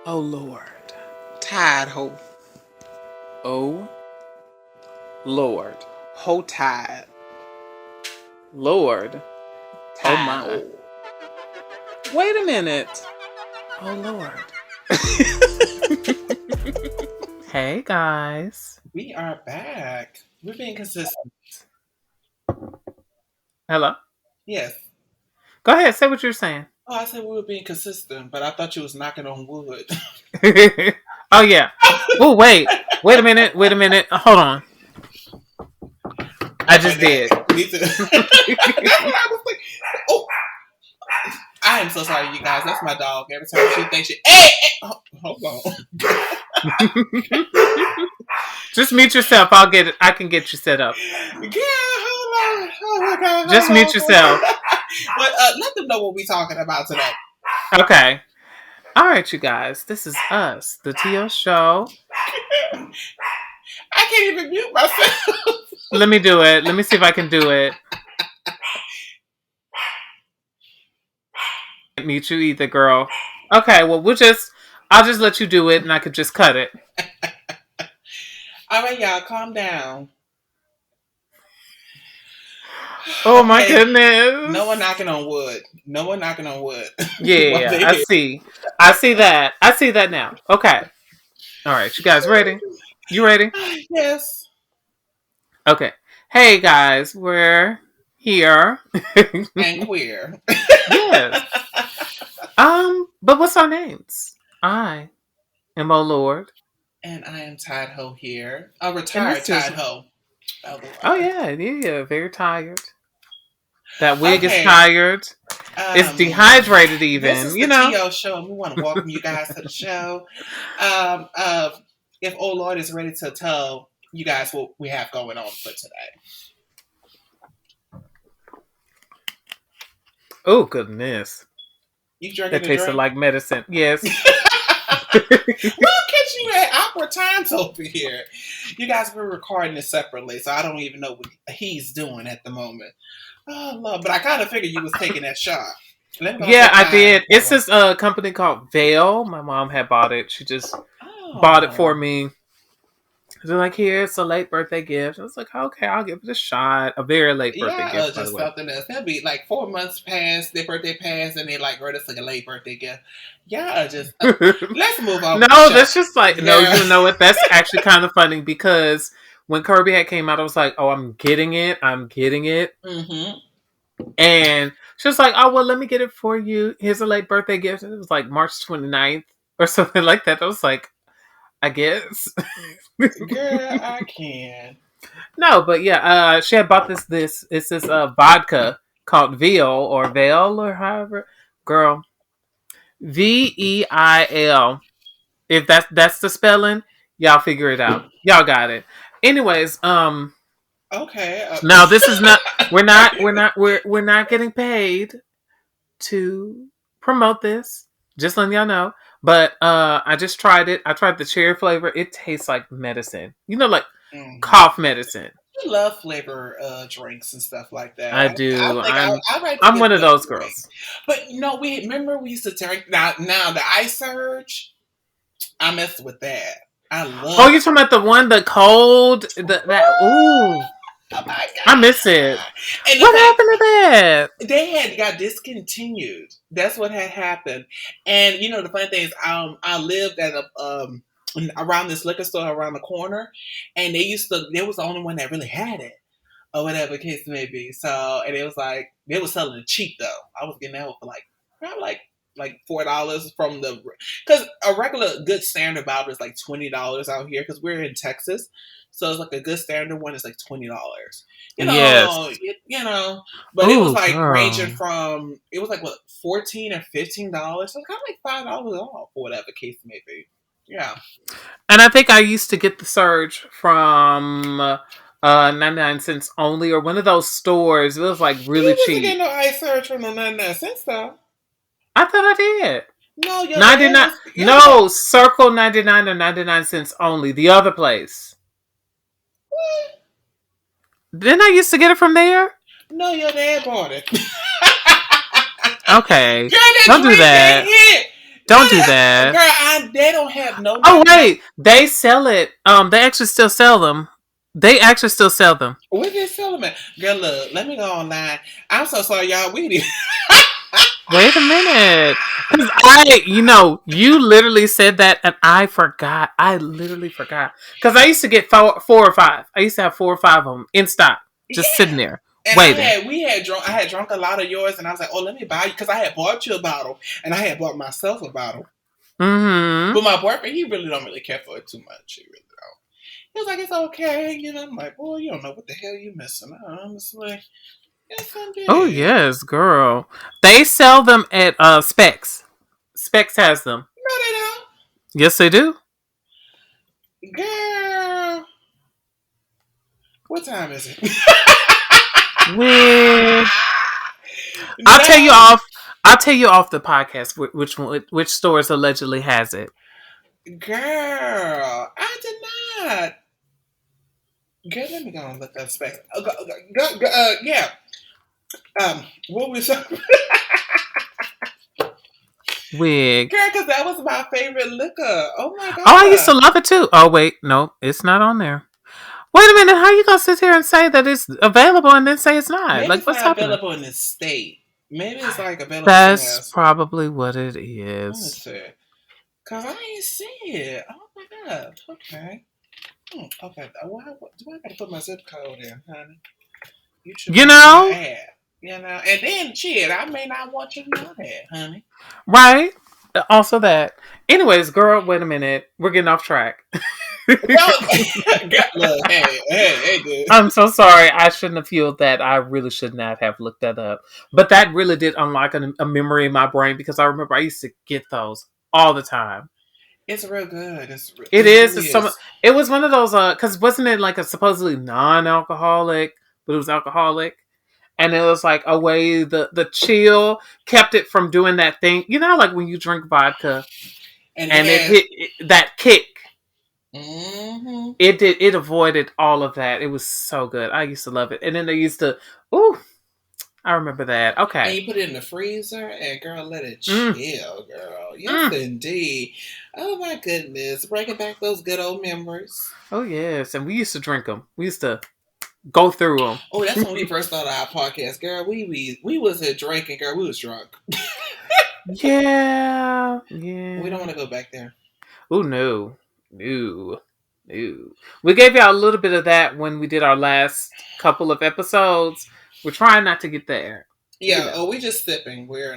Oh Lord. Tide ho. Oh Lord. Ho tide. Lord. Oh Tide my. ho. Wait a minute. Oh Lord. Hey guys. We are back. We're being consistent. Hello. Yes. Go ahead. Say what you're saying. Oh, I said we were being consistent, but I thought you was knocking on wood. Oh yeah. Oh wait. Wait a minute. Wait a minute. Hold on. I Okay, just did. that me too. That's what I was like. Oh, I am so sorry, you guys. That's my dog. Every time she thinks she, hold on. Just mute yourself. I'll get it. I can get you set up. Yeah, hold on. Oh my god, Just mute hold on. yourself. But let them know what we're talking about today. Okay. All right, you guys. This is us, the T.O. Show. I can't even mute myself. Let me do it. Let me see if I can do it. Mute you either, girl. Okay. Well, I'll just let you do it, and I could just cut it. All right, y'all, calm down. Oh my Okay. goodness. No one knocking on wood. No one knocking on wood. Yeah, I see. I see that. I see that now. Okay. All right, you guys ready? You ready? Yes. Okay. Hey guys, we're here. And queer. Yes. But what's our names? I am O Lord. And I am Tide Ho here. A And retired this is Tide Ho. oh Otherwise. yeah, very tired. That wig is Okay. tired. It's dehydrated This even, is you the know. TO show, and we want to welcome you guys to the show. If Oh Lord is ready to tell you guys what we have going on for today. Oh goodness. You drinking That a tasted drink? like medicine. Yes. We'll catch you at awkward times over here. You guys were recording this separately, so I don't even know what he's doing at the moment. Oh, Lord. But I kind of figured you was taking that shot. Let me go Yeah, say I did. hi. It's this company called Veil. My mom had bought it. She just bought it for Oh. me. They're like, here, it's a late birthday gift. I was like, okay, I'll give it a shot. A very late birthday Yeah, gift, by the just way. something else. That'll be like 4 months past their birthday passed, and they like wrote us like a late birthday gift. Yeah, just let's move on with the No, show. that's just like, no, Yeah. you know what? That's actually kind of funny because when Kirby had came out, I was like, oh, I'm getting it. I'm getting it. Mm-hmm. And she was like, oh, well, let me get it for you. Here's a late birthday gift. And it was like March 29th or something like that. I was like, I guess. Girl, I can. No, but yeah, she had bought it's this vodka called Veil or however. Girl, Veil. If that's the spelling, y'all figure it out. Y'all got it. Anyways, Okay. now this is not we're not getting paid to promote this. Just letting y'all know. But I just tried it. I tried the cherry flavor. It tastes like medicine. You know, like Mm-hmm. cough medicine. I love flavor drinks and stuff like I that. I do. think I like to I'm get one of the those drink. girls. But we remember we used to drink now the ice surge. I messed with that. I Oh, love you're talking about the one, the cold, that. Ooh, Oh my I miss it. god! And the What thing, happened to that? they had got discontinued. That's what had happened. And the funny thing is, I lived at a around this liquor store around the corner, and they was the only one that really had it, or whatever the case may be. So, and it was like they was selling it cheap though. I was getting that for like probably like $4 from the because a regular good standard bottle is like $20 out here because we're in Texas, so it's like a good standard one is like $20. You Yes. know, but it was Ooh, like ranging girl. from it was like what $14 or $15, so kind of like $5 off or whatever the case may be. Yeah, And I think I used to get the surge from 99 cents only, or one of those stores. It was like really you wasn't cheap. getting no ice surge from no 99 cents though. I thought I did. No, your dad 99. was your dad. No, Circle 99 or 99 cents only. The other place. What? Didn't I used to get it from there? No, your dad bought it. Girl, Okay. that Don't do drink ain't that. hit. Don't do that. Girl, they don't have no Oh damn. wait, they sell it. They actually still sell them. They actually still sell them. Where they sell them at? Girl, look, let me go online. I'm so sorry, y'all. We need. Wait a minute, because you literally said that, and I forgot. I literally forgot because I used to get four or five. I used to have 4 or 5 of them in stock, just Yeah. sitting there And waiting. I had drunk a lot of yours, and I was like, oh, let me buy you because I had bought you a bottle, and I had bought myself a bottle. Mm-hmm. But my boyfriend, he really don't really care for it too much. He really don't. He was like, it's okay, you know. I'm like, boy, you don't know what the hell you missing. I'm just like, yes, I Oh did. yes, girl. They sell them at Specs. Specs has them. No, they don't. Yes, they do. Girl, what time is it? With I'll tell you No, off. I'll tell you off the podcast which stores allegedly has it. girl, I did not. Girl, let me go and look up specs. Yeah. What was girl? Wig. Because that was my favorite liquor. Oh my Oh, I used to god. love it too. Oh wait, no, it's not on there. Wait a minute, how you gonna sit here and say that it's available and then say it's not? Maybe Like, it's what's not happening? available in this state. Maybe it's like available somewhere That's else. probably what it Let me is. see. Cause I ain't see it. Oh my god. Okay. Okay. Well, do I gotta put my zip code in, honey? You should You be my know, ad. You know, and then shit, I may not want you to know that, honey. right? Also that. Anyways, girl, wait a minute. We're getting off track. Look, hey, dude. I'm so sorry. I shouldn't have fueled that. I really should not have looked that up. But that really did unlock a memory in my brain because I remember I used to get those all the time. It's real good. It It is. really It's some. is. It was one of those. Because wasn't it like a supposedly non-alcoholic, but it was alcoholic, and it was like a way the chill kept it from doing that thing. You know, like when you drink vodka And it and it has. hit that kick. Mm-hmm. It did. It avoided all of that. It was so good. I used to love it. And then they used to. Ooh, I remember that. And Okay. you put it in the freezer and girl, let it Mm, chill, girl. Yes, mm. indeed. Oh my goodness, bringing back those good old memories. Oh yes, and we used to drink them. We used to go through Oh, that's them. when we first started our podcast, girl. We wasn't drinking, girl. We was drunk. Yeah, We don't yeah. want to go back there. Oh no, no, no. We gave y'all a little bit of that when we did our last couple of episodes. We're trying not to get there, you Yeah. know. Oh, we just sipping. We're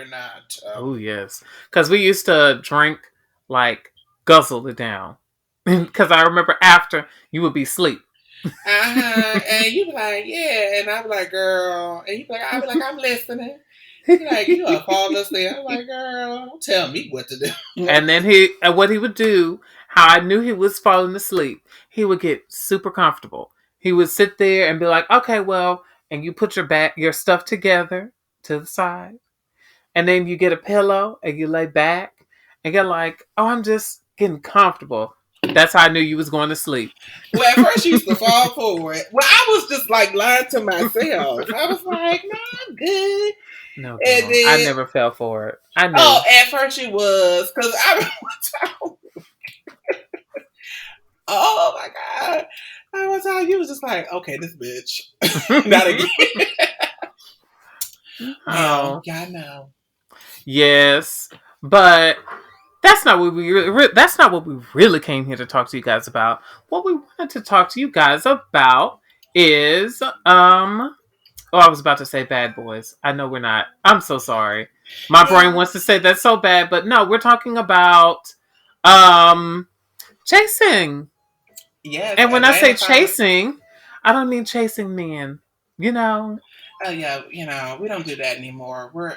not. Oh yes, because we used to drink like guzzle it down. Because I remember after you would be asleep. And you be like, yeah, and I be like, girl, and you be like, I be like, I'm listening. You like, you are falling asleep. I'm like, girl, don't tell me what to do. And then what he would do, how I knew he was falling asleep, he would get super comfortable. He would sit there and be like, okay, well, and you put your stuff together to the side, and then you get a pillow and you lay back and you're like, oh, I'm just getting comfortable. That's how I knew you was going to sleep. Well, at first she used to fall forward. Well, I was just like lying to myself. I was like, no, I'm good. No, And girl, I then, never fell for it. I oh, knew. at first she was, because I remember one time, oh my God. I was how you was just like, okay, this bitch. Not again. Now, Oh, yeah, I know. yes, but that's not what that's not what we really came here to talk to you guys about. What we wanted to talk to you guys about is oh, I was about to say bad boys. I know we're not. I'm so sorry. My brain Yeah. wants to say that's so bad, but no, we're talking about um chasing. Yes, And when I say Atlanta finally. chasing, I don't mean chasing men. You know. Oh yeah, we don't do that anymore. We're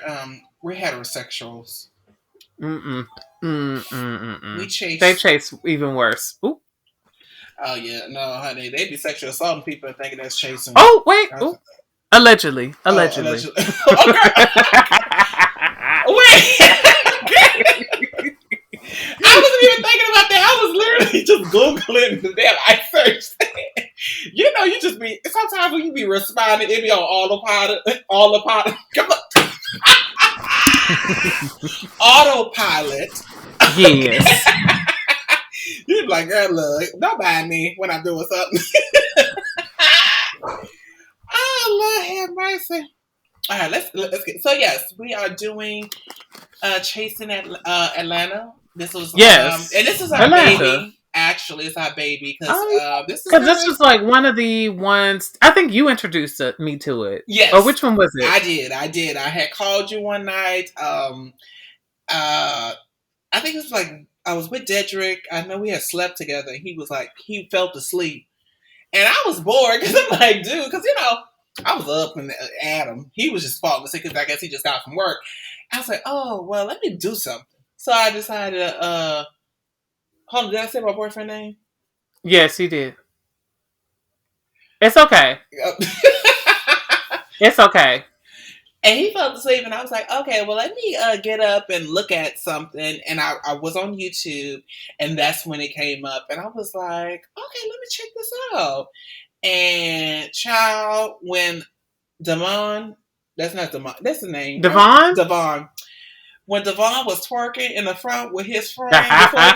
heterosexuals. Mm-mm. We Mm-mm. They chase. chase even worse. Ooh. Oh yeah, no, honey, they be sexual assaulting people and thinking that's chasing. Oh, wait. Ooh. Allegedly. Oh, Allegedly. allegedly. Okay. Wait. I wasn't even thinking about that. I was literally just googling the damn I searched. You just be sometimes when you be responding, it be on all the pot. Come on. Autopilot. Yes. You're like, girl, look, don't mind me when I'm doing something. Oh, Lord have mercy. All right, let's get. So yes, we are doing chasing Atlanta. This was and Yes. this is our Atlanta. baby. Actually, it's our baby because Oh, this is because kind this of was like one of the ones. I think you introduced me to it. Or yes. which one was it? I did. I did. I had called you one night. Uh, I think it was like I was with Dedrick. I know we had slept together. And he was like he fell asleep, and I was bored because I'm like, dude, because I was up and Adam he was just falling asleep because I guess he just got from work. I was like, oh well, let me do something. So I decided to hold on. Did I say my boyfriend name? Yes, he did. It's okay. It's okay. And he fell asleep, and I was like, okay, well, let me get up and look at something. And I was on YouTube, and that's when it came up. And I was like, okay, let me check this out. And child, when Devon, that's not Devon, that's the name, Devon? Devon. When Devon was twerking in the front with his friend before he,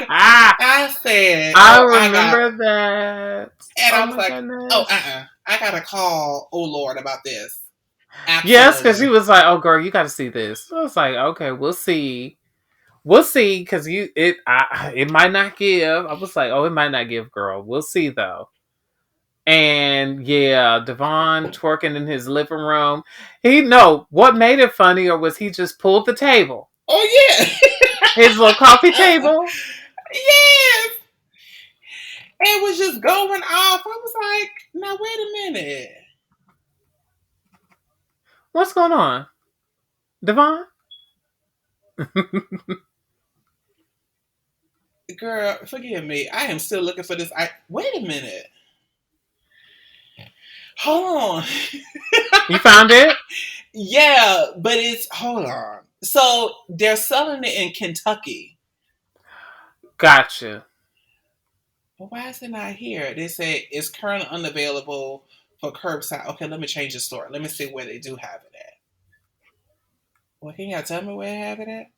I said, I oh, I got, remember that. and Oh I was my like, oh, goodness. I got to call, oh Lord, about this. Yes, because he Absolutely. was like, "Oh, girl, you got to see this." I was like, "Okay, we'll see, we'll see," because it might not give. I was like, "Oh, it might not give, girl. We'll see though." And yeah, Devon twerking in his living room. What made it funnier was he just pulled the table, Oh, yeah. his little coffee table. Yes. It was just going off. I was like, now wait a minute. What's going on, Devon? Girl, forgive me. I am still looking for this. Wait a minute. Hold on. You found it? Yeah, but it's hold on. So they're selling it in Kentucky. Gotcha. But why is it not here? They say it's currently unavailable for curbside. Okay, let me change the store. Let me see where they do have it at. Well, can y'all tell me where they have it at?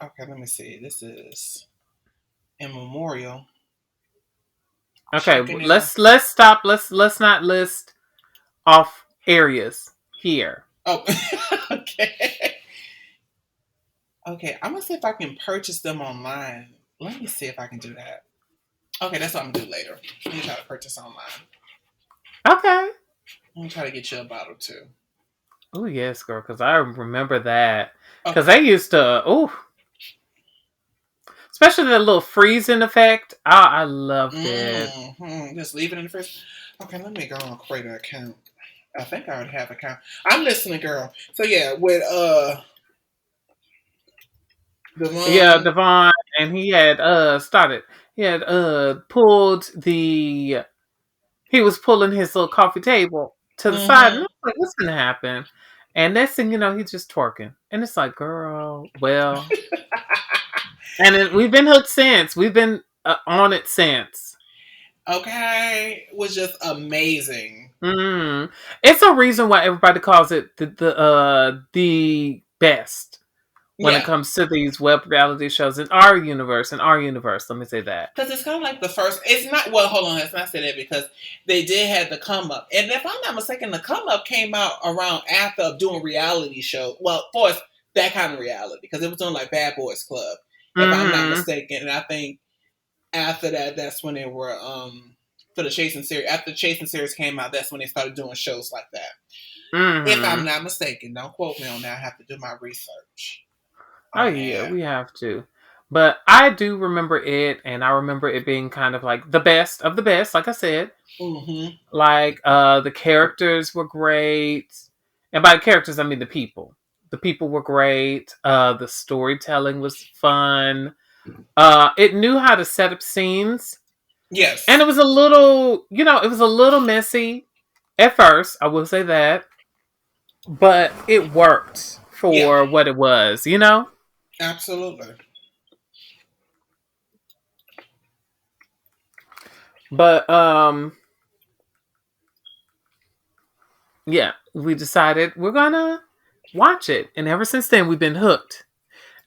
Okay, let me see. This is in Memorial. Okay, Checking it out. let's stop. Let's not list off areas here. Oh, okay. Okay, I'm gonna see if I can purchase them online. Let me see if I can do that. Okay, that's what I'm gonna do later. Let me try to purchase online. Okay. Let me try to get you a bottle too. Oh yes, girl, because I remember that. Because Okay. they used to, especially the little freezing effect. I loved it. Just leave it in the fridge. Okay, let me go and create an account. I think I already have an account. I'm listening, girl. So yeah, with Yeah, Devon. Devon, and he had started. He had pulled the. He was pulling his little coffee table to the side, and I Mm-hmm. was like, "What's gonna happen?" And next thing you know, he's just twerking, and it's like, "Girl, well." And we've been hooked since. We've been on it since. Okay, was just amazing. Mm. It's a reason why everybody calls it the best when it Yeah, comes to these web reality shows in our universe. In our universe, let me say that. because it's kind of like the first. It's not. Well, hold on. Let's not say that because they did have the come up, and if I'm not mistaken, the come up came out around after doing reality show. Well, of course, that kind of reality because it was on like Bad Boys Club, if I'm not Mm-hmm. mistaken. And I think after that, that's when they were for the Chasing series. After the Chasing series came out, that's when they started doing shows like that. If I'm Mm-hmm. not mistaken, don't quote me on that. I have to do my research Oh on yeah, that. we have to. But I do remember it, and I remember it being kind of like the best of the best. Like I said, Mm-hmm. like the characters were great, and by the characters I mean the people. The people were great. The storytelling was fun. It knew how to set up scenes, and Yes. it was a little, it was a little messy at first. I will say that, but it worked Yeah. for what it was. Absolutely. But yeah, we decided we're gonna watch it, and ever since then we've been hooked.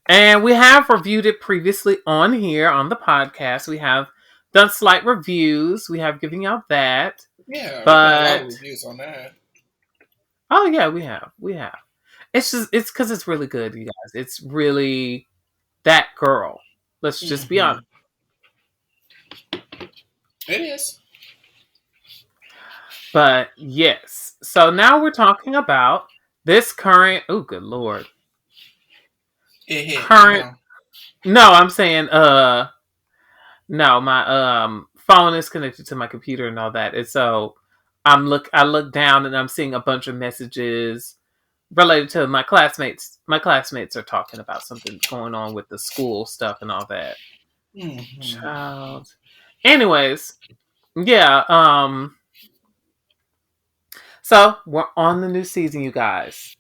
And we have reviewed it previously on here on the podcast. We have done slight reviews. We have given out that. Yeah, we've done a lot of But reviews on that. oh yeah, we have. We have. It's because it's really good, you guys. It's really that girl. Let's just be Hmm. honest. It is. But yes. So now we're talking about this current oh good lord. It hit, you Current know. no, I'm saying no, my phone is connected to my computer and all that. And so I look down and I'm seeing a bunch of messages related to my classmates. My classmates are talking about something going on with the school stuff and all that. Hmm. Child. Anyways, yeah, so we're on the new season, you guys.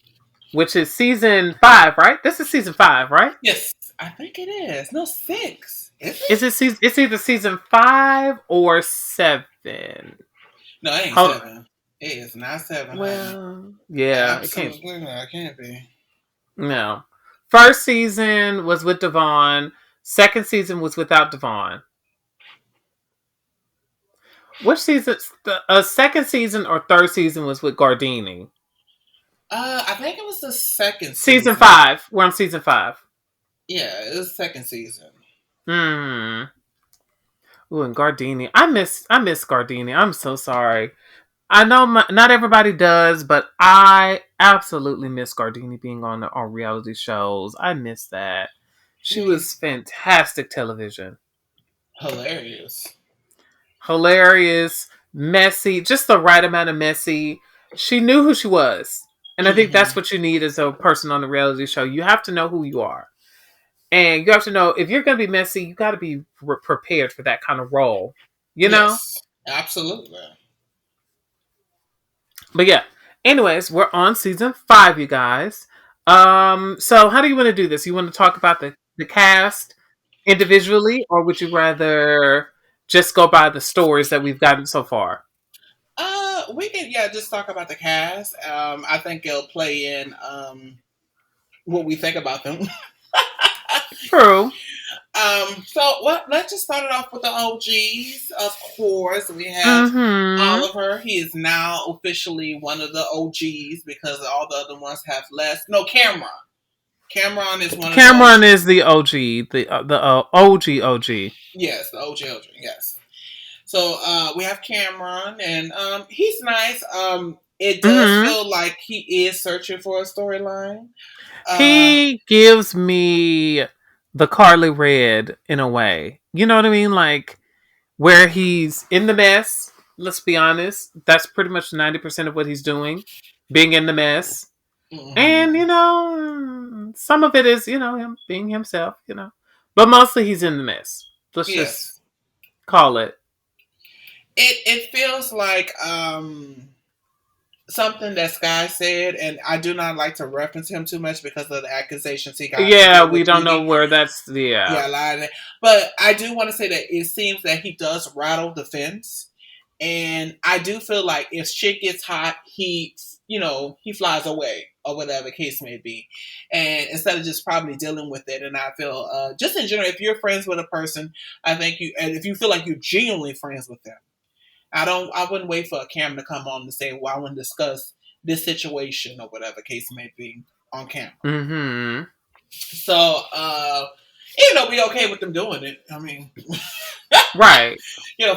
Which is season 5, right? This is season 5, right? Yes, I think it is. No, six. Is Is it? it season? It's either season 5 or 7. No, it ain't Hold on. seven. It is not seven, honey. Well, yeah, it can't. Absolutely not. It can't be. No. First season was with Devon. Second season was without Devon. Which season? The second season or third season was with Gardini. I think it was the second Season season. 5. We're on season 5. Yeah, it was second season. Hmm. Ooh, and Gardini. I miss Gardini. I'm so sorry. I know not everybody does, but I absolutely miss Gardini being on reality shows. I miss that. She was She's fantastic television. hilarious. Hilarious, messy, just the right amount of messy. She knew who she was. And I think that's Hmm. what you need as a person on a reality show. You have to know who you are. And you have to know if you're going to be messy, you got to be prepared for that kind of role. You know? Yes, absolutely. But yeah. Anyways, we're on season 5, you guys. So how do you want to do this? You want to talk about the cast individually, or would you rather just go by the stories that we've gotten so far? We can just talk about the cast. I think it'll play in what we think about them. True. So let's just start it off with the OGs. Of course, we have Mm-hmm. Oliver. He is now officially one of the OGs because all the other ones have less. No, Cameron. Cameron is one of the Cameron OG. is the OG, the OG OG. Yes, the OG. Yes. So we have Cameron, and he's nice. It does Mm-hmm. feel like he is searching for a storyline. Uh, He gives me the Carly Red in a way. You know what I mean? Like where he's in the mess. Let's be honest. That's pretty much 90% of what he's doing, being in the mess. And, mhm. some of it is, him being himself, But mostly he's in the mess. Let's just Yes, call it. it feels like something that Sky said, and I do not like to reference him too much because of the accusations he got to Yeah, deal we with don't know Didi. where that's, yeah. Yeah, a lot of that. But I do want to say that it seems that he does rattle the fence. And I do feel like if shit gets hot, he flies away or whatever the case may be. And instead of just probably dealing with it, and I feel just in general, if you're friends with a person, I think and if you feel like you're genuinely friends with them, I wouldn't wait for a camera to come on and say, well, I want to discuss this situation or whatever the case may be on camera. Mm-hmm. So, be okay with them doing it. I mean, Right.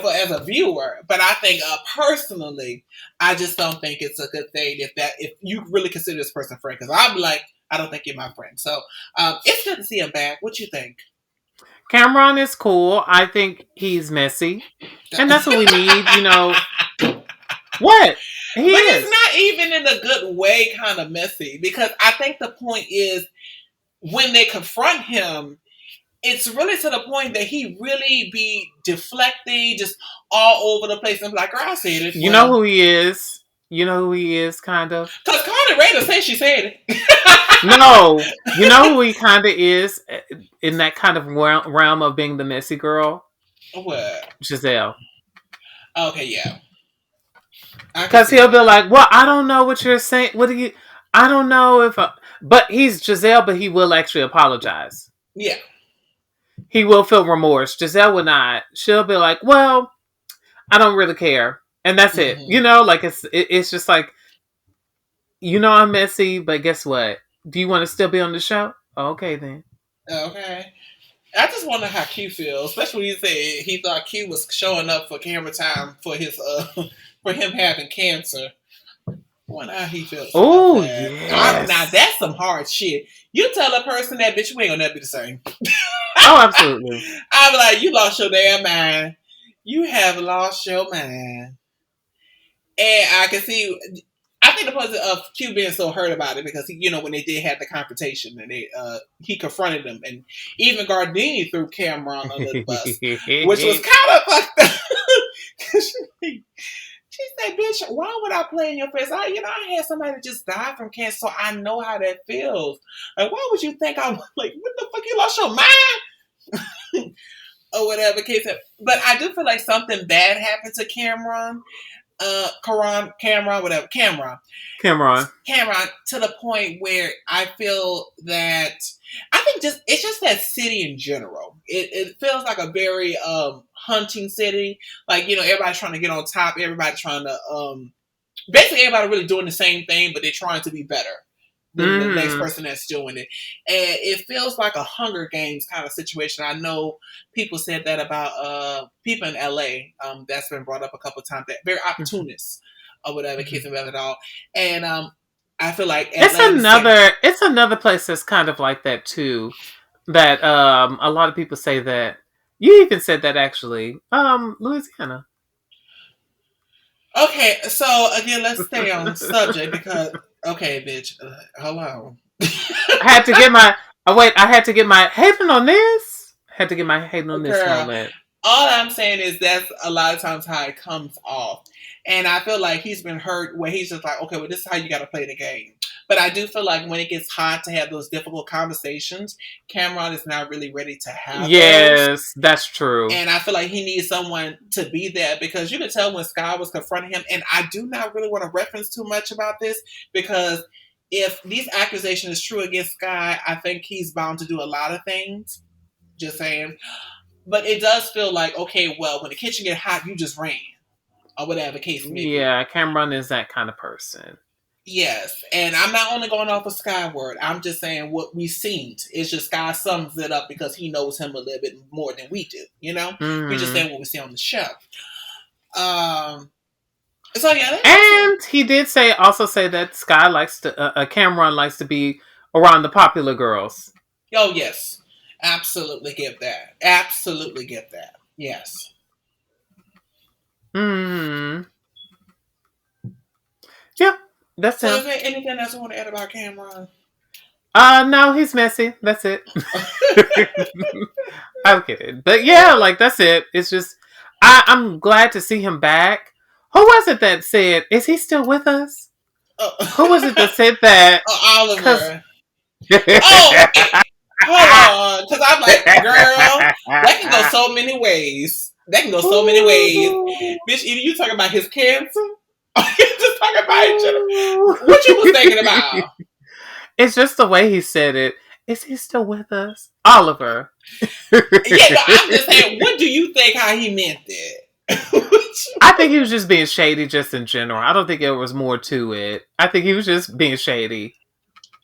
for as a viewer. But I think personally, I just don't think it's a good thing if you really consider this person a friend. Because I'm like, I don't think you're my friend. So it's good to see him back. What you think? Cameron is cool. I think he's messy. And that's what we need, What? He But it's is. not even in a good way, kind of messy. Because I think the point is when they confront him, it's really to the point that he really be deflecting, just all over the place. And I'm like, girl, I said it. You know Well, who he is? You know who he is, kind of? because Carly Rae said she said it. No. You know who he kind of is in that kind of realm of being the messy girl? What? Giselle. Okay, yeah, I can Because see he'll be that. like, well, I don't know what you're saying. What do you. I don't know if. But he's Giselle, but he will actually apologize. Yeah. He will feel remorse. Giselle will not. She'll be like, "Well, I don't really care," and that's it. Hmm. Like it's just like, I'm messy, but guess what? Do you want to still be on the show? Okay, then. Okay. I just wonder how Q feels, especially when you say he thought Q was showing up for camera time for his for him having cancer. I wonder how he feels about Oh that. Now yes. that's some hard shit. You tell a person that bitch, you ain't gonna never be the same. Oh, absolutely. I'll be like, you lost your damn mind. You have lost your mind. And I can see. I think the person of Q being so hurt about it because when they did have the confrontation and he confronted them, and even Gardini threw Cameron under the bus, which was kind of fucked up. She said, "Bitch, why would I play in your face? I had somebody that just died from cancer, so I know how that feels. Like, why would you think I was like, what the fuck? You lost your mind or whatever case? But I do feel like something bad happened to Cameron, Cameron, whatever, Cameron. Cameron, to the point where I feel that I think it's just that city in general. It feels like a very hunting city. Like everybody's trying to get on top. Everybody's trying to basically everybody really doing the same thing, but they're trying to be better than the next Mm-hmm. person that's doing it. And it feels like a Hunger Games kind of situation. I know people said that about people in LA. That's been brought up a couple of times. That very Mm-hmm. opportunists or whatever, case of it all. And I feel like It's Atlanta's the same. another place that's kind of like that too. That a lot of people say that. You even said that actually. Louisiana. Okay, so again, let's stay on subject because okay, bitch, hello, I had to get my wait, I had to get my hating on this. Had to get my hating on this girl. moment. All I'm saying is that's a lot of times how it comes off. And I feel like he's been hurt where he's just like, okay, well, this is how you got to play the game. But I do feel like when it gets hot to have those difficult conversations, Cameron is not really ready to have those. Yes, that's true. And I feel like he needs someone to be there because you could tell when Sky was confronting him. And I do not really want to reference too much about this because if these accusations is true against Sky, I think he's bound to do a lot of things. Just saying. But it does feel like, okay, well, when the kitchen get hot, you just ran. Or whatever the case may be. Yeah, Cameron is that kind of person. Yes. And I'm not only going off of Skyward. I'm just saying what we've seen. It's just Sky sums it up because he knows him a little bit more than we do. We're just Mm-hmm. saying what we see on the show. Um, so yeah, that's it. And he did also say that Sky likes to, Cameron likes to be around the popular girls. Oh yes. Absolutely get that. Absolutely get that. Yes. Hmm. Yeah, that's So is him. there anything else you want to add about Cameron? No, he's messy. That's it. I'm kidding, but yeah, like that's it. It's just I'm glad to see him back. Who was it that said, "Is he still with us?" Who was it that Oh, said that? Because Oliver. Oh, wait. Hold on. Because I'm like, girl, that can go so many ways. That can go so many ways. Bitch, either you talking about his cancer or you just talking about each other. What you was thinking about? It's just the way he said it. Is he still with us? Oliver. Yeah, no, I'm just saying, what do you think how he meant it? I think he was just being shady just in general. I don't think there was more to it. I think he was just being shady.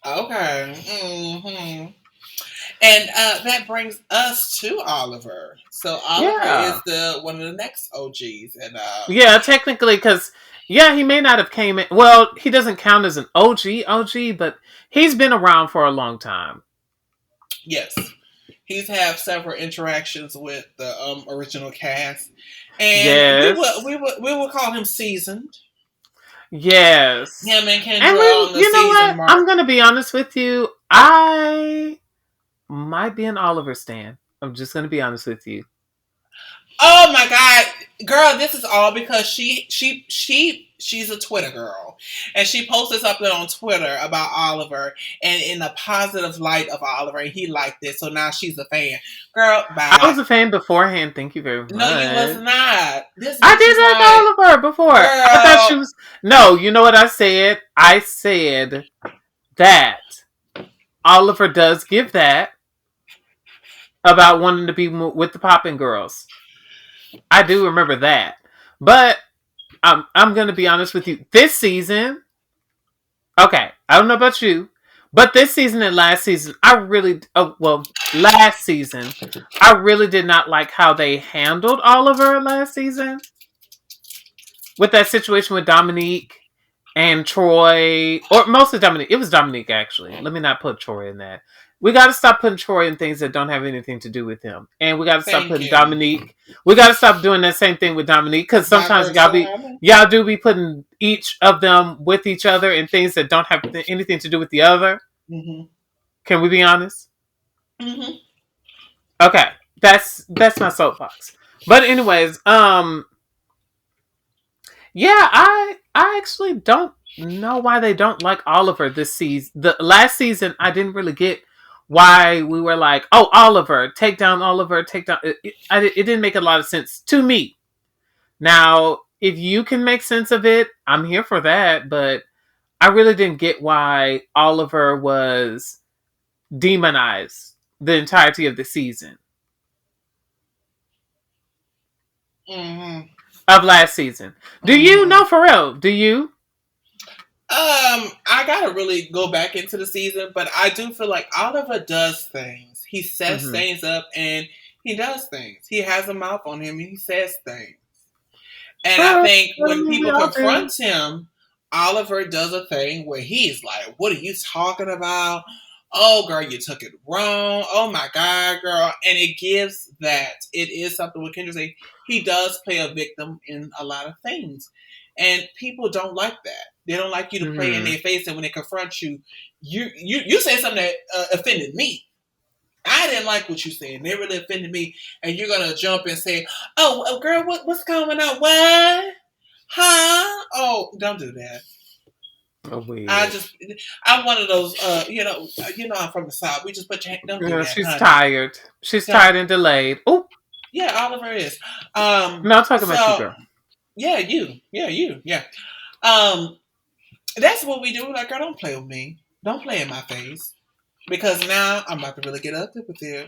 Okay. Mm-hmm. And that brings us to Oliver. So Oliver is Yeah. the one of the next OGs, and Yeah, technically, because, yeah, he may not have came in. Well, he doesn't count as an OG, but he's been around for a long time. yes, he's had several interactions with the original cast, and Yes. we will call him seasoned. Yes. Him and And Kendra then, on the you know season what? I'm mark. going to be honest with you. I might be an Oliver stan. I'm just going to be honest with you. Oh my god, girl, this is all because she's a Twitter girl, and she posted something on Twitter about Oliver and in the positive light of Oliver, and he liked it, so now she's a fan. Girl, I bye. was a fan beforehand. Thank you very No, you was much. not. This I bitch did is like like, Oliver before. I thought she girl. was. No, you know what I said? I said that. Oliver does give that about wanting to be with the popping girls. I do remember that. But I'm going to be honest with you. This season, okay, I don't know about you, but this season and last season, last season, I really did not like how they handled Oliver last season with that situation with Dominique and Troy, or mostly Dominique. It was Dominique, actually. Let me not put Troy in that. We got to stop putting Troy in things that don't have anything to do with him, and we got to stop Thank putting you. Dominique. We got to stop doing that same thing with Dominique because My sometimes first time. y'all do be putting each of them with each other in things that don't have anything to do with the other. Mm-hmm. Can we be honest? Mm-hmm. Okay, that's my soapbox. But anyways, yeah, I actually don't know why they don't like Oliver this season. The last season, I didn't really get why we were like, "Oh, Oliver, take down Oliver, take down." It didn't make a lot of sense to me. Now, if you can make sense of it, I'm here for that. But I really didn't get why Oliver was demonized the entirety of the season Mm-hmm. of last season. Do you Mm-hmm. know for real? Do you? I gotta really go back into the season, but I do feel like Oliver does things. He sets Mm-hmm. things up and he does things. He has a mouth on him and he says things. And I Well, think I when mean, we people all do. confront him, Oliver does a thing where he's like, "What are you talking about? Oh, girl, you took it wrong. Oh my God, girl." And it gives that. It is something with Kendra say. He does play a victim in a lot of things. And people don't like that. They don't like you to play in Mm-hmm. their face, and when they confront you, you say something that offended me. I didn't like what you said. And they really offended me. And you're gonna jump and say, "Oh, girl, what's going on? What? Huh? Oh, don't do that." Oh, I weird. just, I'm one of those. I'm from the South. We just put your hand. Don't do that, She's honey. tired. She's Don't. tired and delayed. Oh, Yeah, Oliver is. Um. no, I'm talking about you, So girl. yeah, you. Yeah, you. Yeah. Um. That's what we do. Like, girl, don't play with me. Don't play in my face because now I'm about to really get ugly with you.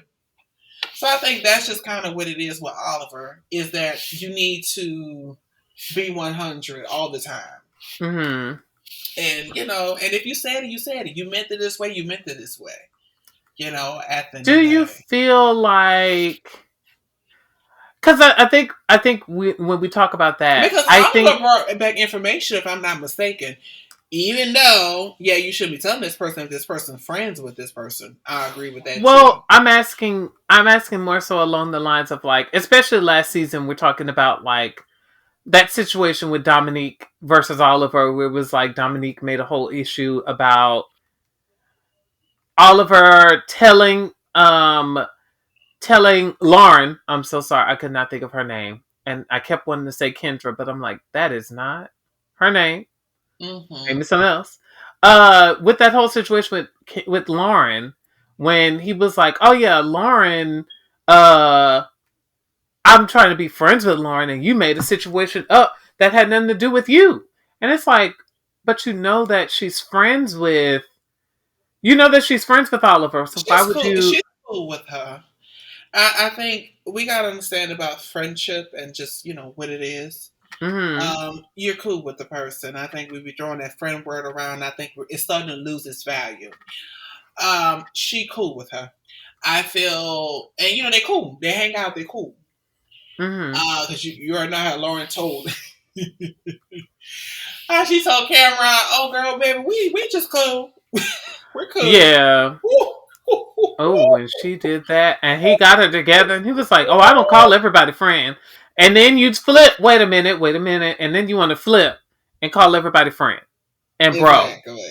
So I think that's just kind of what it is with Oliver. Is that you need to be 100 all the time. Mm-hmm. And and if you said it, you said it. You meant it this way, you meant it this way. At the end Do of the you day. feel like? Because I think when we talk about that, Because I Oliver think brought back information, if I'm not mistaken. Even though, yeah, you shouldn't be telling this person if this person's friends with this person. I agree with that too. I'm asking more so along the lines of like, especially last season, we're talking about like that situation with Dominique versus Oliver, where it was like Dominique made a whole issue about Oliver telling Lauren, I'm so sorry, I could not think of her name. And I kept wanting to say Kendra, but I'm like, that is not her name. Mm-hmm. Maybe something else. With that whole situation with Lauren, when he was like, "Oh yeah, Lauren, uh, I'm trying to be friends with Lauren, and you made a situation up that had nothing to do with you," and it's like, but you know that she's friends with Oliver, so why She's would cool. you? She's cool with her. I think we gotta understand about friendship and just what it is. Mm-hmm. You're cool with the person. I think we be throwing that friend word around. I think it's starting to lose its value. She cool with her. I feel, and they cool. They hang out. They cool. Mm-hmm. Because you already know how Lauren told. How she told Cameron, "Oh, girl, baby, we just cool. We're cool." Yeah. Oh, when she did that and he got her together and he was like, "Oh, I don't call everybody friend." And then you'd flip, wait a minute, and then you want to flip and call everybody friend and bro. Exactly.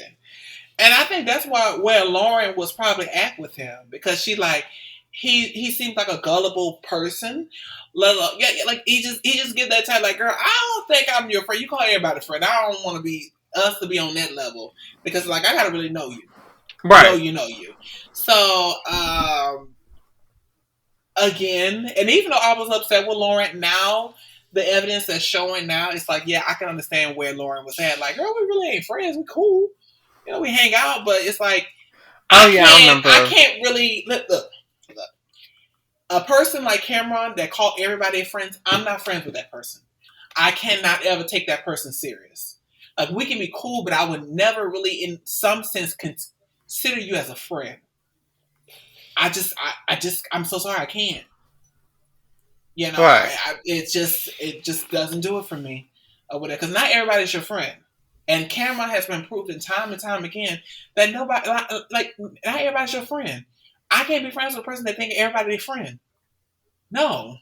And I think that's where Lauren was probably at with him because she like he seems like a gullible person. Like he just get that type like, girl, I don't think I'm your friend. You call everybody friend. I don't want to be us to be on that level because like I gotta really know you. Right. Know you. So again, and even though I was upset with Lauren, now the evidence that's showing now, it's like, yeah, I can understand where Lauren was at. Like, girl, we really ain't friends. We cool. We hang out, but it's like Oh yeah, I I remember. can't really look. A person like Cameron that called everybody friends, I'm not friends with that person. I cannot ever take that person serious. Like we can be cool, but I would never really, in some sense, consider you as a friend. I'm so sorry, I can't. You know, Right. it just doesn't do it for me. Because not everybody's your friend. And Cameron has been proven time and time again that nobody, not everybody's your friend. I can't be friends with a person that think everybody's their friend. No,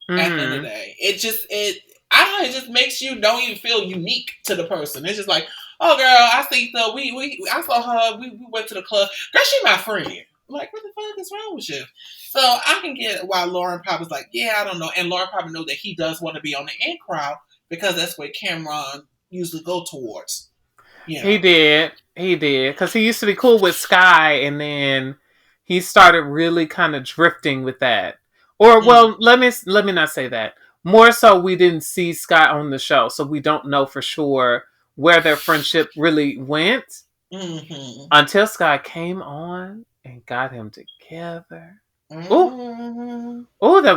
at the end of the Mm-hmm. day. I don't know, it just makes you don't even feel unique to the person. It's just like, oh girl, I see so we I saw her, we went to the club. Girl, she my friend. I'm like, what the fuck is wrong with you? So I can get why Lauren probably's like, yeah, I don't know. And Lauren probably know that he does want to be on the in crowd because that's where Cameron usually go towards, you He know. did. He did. Because he used to be cool with Sky, and then he started really kind of drifting with that. Or, Mm, well, let me not say that. More so, we didn't see Sky on the show, so we don't know for sure where their friendship really went mm-hmm, until Sky came on and got him together. Oh, mm-hmm. oh, that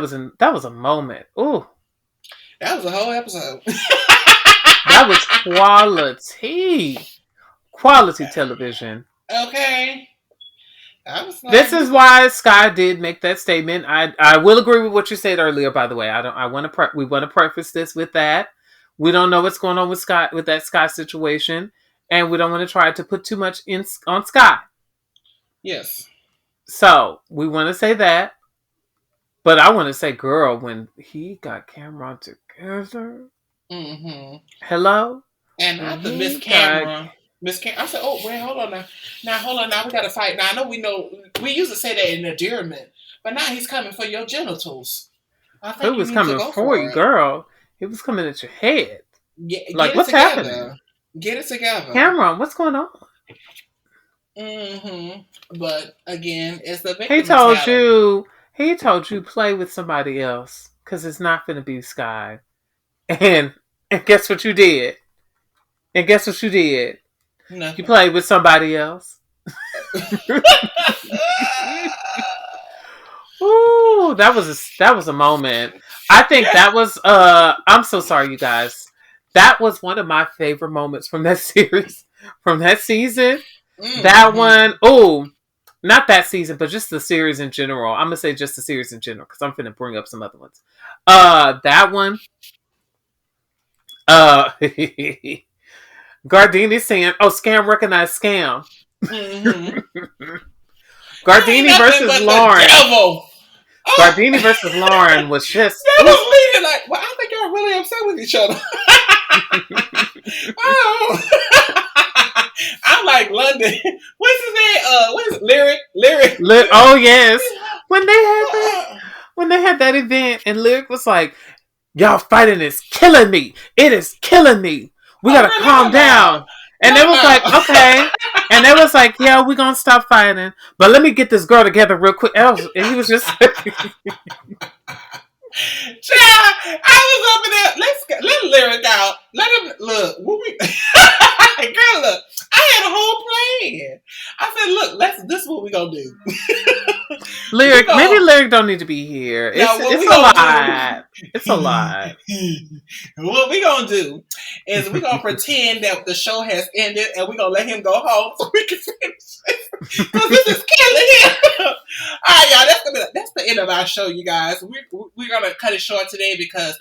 was a moment. Oh, That was a whole episode. that was quality television. Okay. I was This like, is why Sky did make that statement. I will agree with what you said earlier. By the way, I want to we want to preface this with that we don't know what's going on with Sky with that Sky situation, and we don't want to try to put too much in on Sky. yes. So we want to say that, but I want to say, girl, when he got Cameron together, Mm-hmm. hello, And when not the Miss he got Camera. Miss Cam I said, oh, wait, hold on now. Now, hold on now. We got to fight. Now, I know, we used to say that in endearment, but now he's coming for your genitals. I who think you was need to coming go for you, for it. girl, he was coming at your head. Get Like, it what's happening? together. Get it together. Cameron, what's going on? Mm-hmm. But again, it's the He victim told mentality. you. He told you play with somebody else because it's not going to be Sky. And and guess what you did? And guess what you did? You Nothing. played with somebody else. Ooh, that was a moment. I think that was. I'm so sorry, you guys. That was one of my favorite moments from that series, from that season. That Mm-hmm. one. Oh, not that season, but just the series in general. I'm gonna say just the series in general because I'm gonna bring up some other ones. That one. Uh, Gardini saying, "Oh, scam recognize scam." Mm-hmm. I ain't Gardini nothing versus but the Lauren. devil. Oh, Gardini versus Lauren was just that ooh. was leading like, well, I think y'all really upset with each other. Oh. I'm like London. What's his name? What is it? Lyric. Oh yes, when they had that when they had that event and Lyric was like, "Y'all fighting is killing me. It is killing me. We Oh, gotta girl, let calm him out. down." And they Let him was like, out. "Okay." And they was like, "Yeah, we gonna stop fighting, but let me get this girl together real quick." And he was just Child, I was up in there. Let Lyric out. Let him look. What we girl, look. I had a whole plan. I said, look, this is what we gonna do. We Lyric. Maybe gonna Lyric don't need to be here. It's now what it's we a gonna do. lot. It's a lot. What we gonna do is we gonna pretend that the show has ended and we gonna let him go home so we can finish because this is killing him. All right, y'all. That's the end of our show, you guys. We're gonna cut it short today because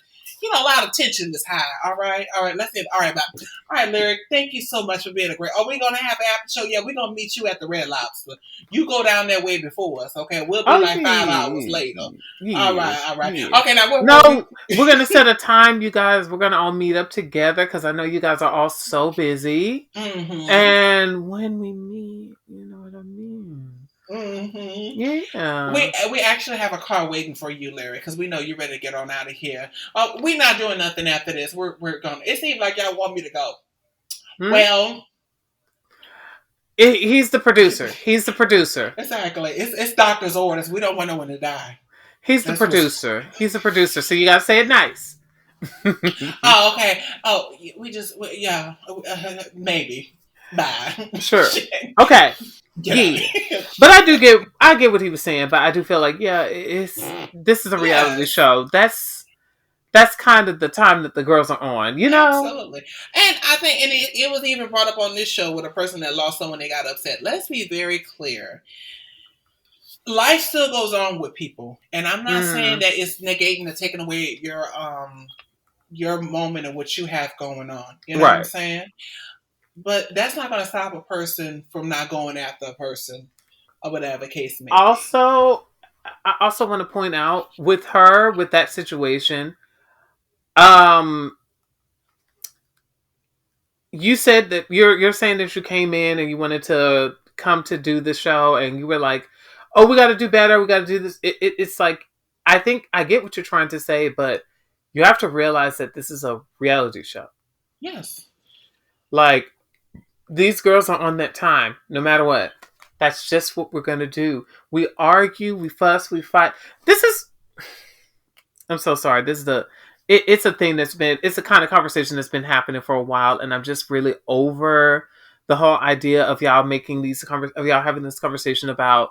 a lot of tension is high. All right. Let's end. All right, all right, Lyric. Thank you so much for being a great. Are we gonna have an after show? Yeah, we're gonna meet you at the Red Lobster. You go down that way before us, okay? We'll be Oh like 5 hours yeah, later. yeah, All right. yeah. Okay, now what we? No, we're gonna set a time, you guys. We're gonna all meet up together because I know you guys are all so busy. Mm-hmm. And when we meet, you know what I mean. Mm-hmm. Yeah. We actually have a car waiting for you, Larry, because we know you're ready to get on out of here. We're not doing nothing after this. We're going. It seems like y'all want me to go. Hmm? Well, He's the producer. He's the producer. exactly. It's doctor's orders. We don't want no one to die. He's the That's what's. producer. He's the producer. So you gotta say it nice. Oh, okay. Oh, yeah. Maybe. Bye. Sure. Okay. Get out of Yeah. here. But I get what he was saying, but I do feel like, yeah, it's this is a reality Yes. show. That's kind of the time that the girls are on, you know? Absolutely. And I think, and it was even brought up on this show with a person that lost someone they got upset. Let's be very clear. Life still goes on with people. And I'm not saying Mm, that it's negating or taking away your moment and what you have going on. You know what I'm right. saying? But that's not going to stop a person from not going after a person or whatever the case may be. Also, I also want to point out with her with that situation, um you said that you're saying that you came in and you wanted to come to do the show and you were like, oh, we got to do better, we got to do this. It's like, I think I get what you're trying to say, but you have to realize that this is a reality show. Yes. Like, these girls are on that time no matter what. That's just what we're going to do. We argue, we fuss, we fight. This is, I'm so sorry, this is it's a thing that's been, it's a kind of conversation that's been happening for a while, and I'm just really over the whole idea of y'all making of y'all having this conversation about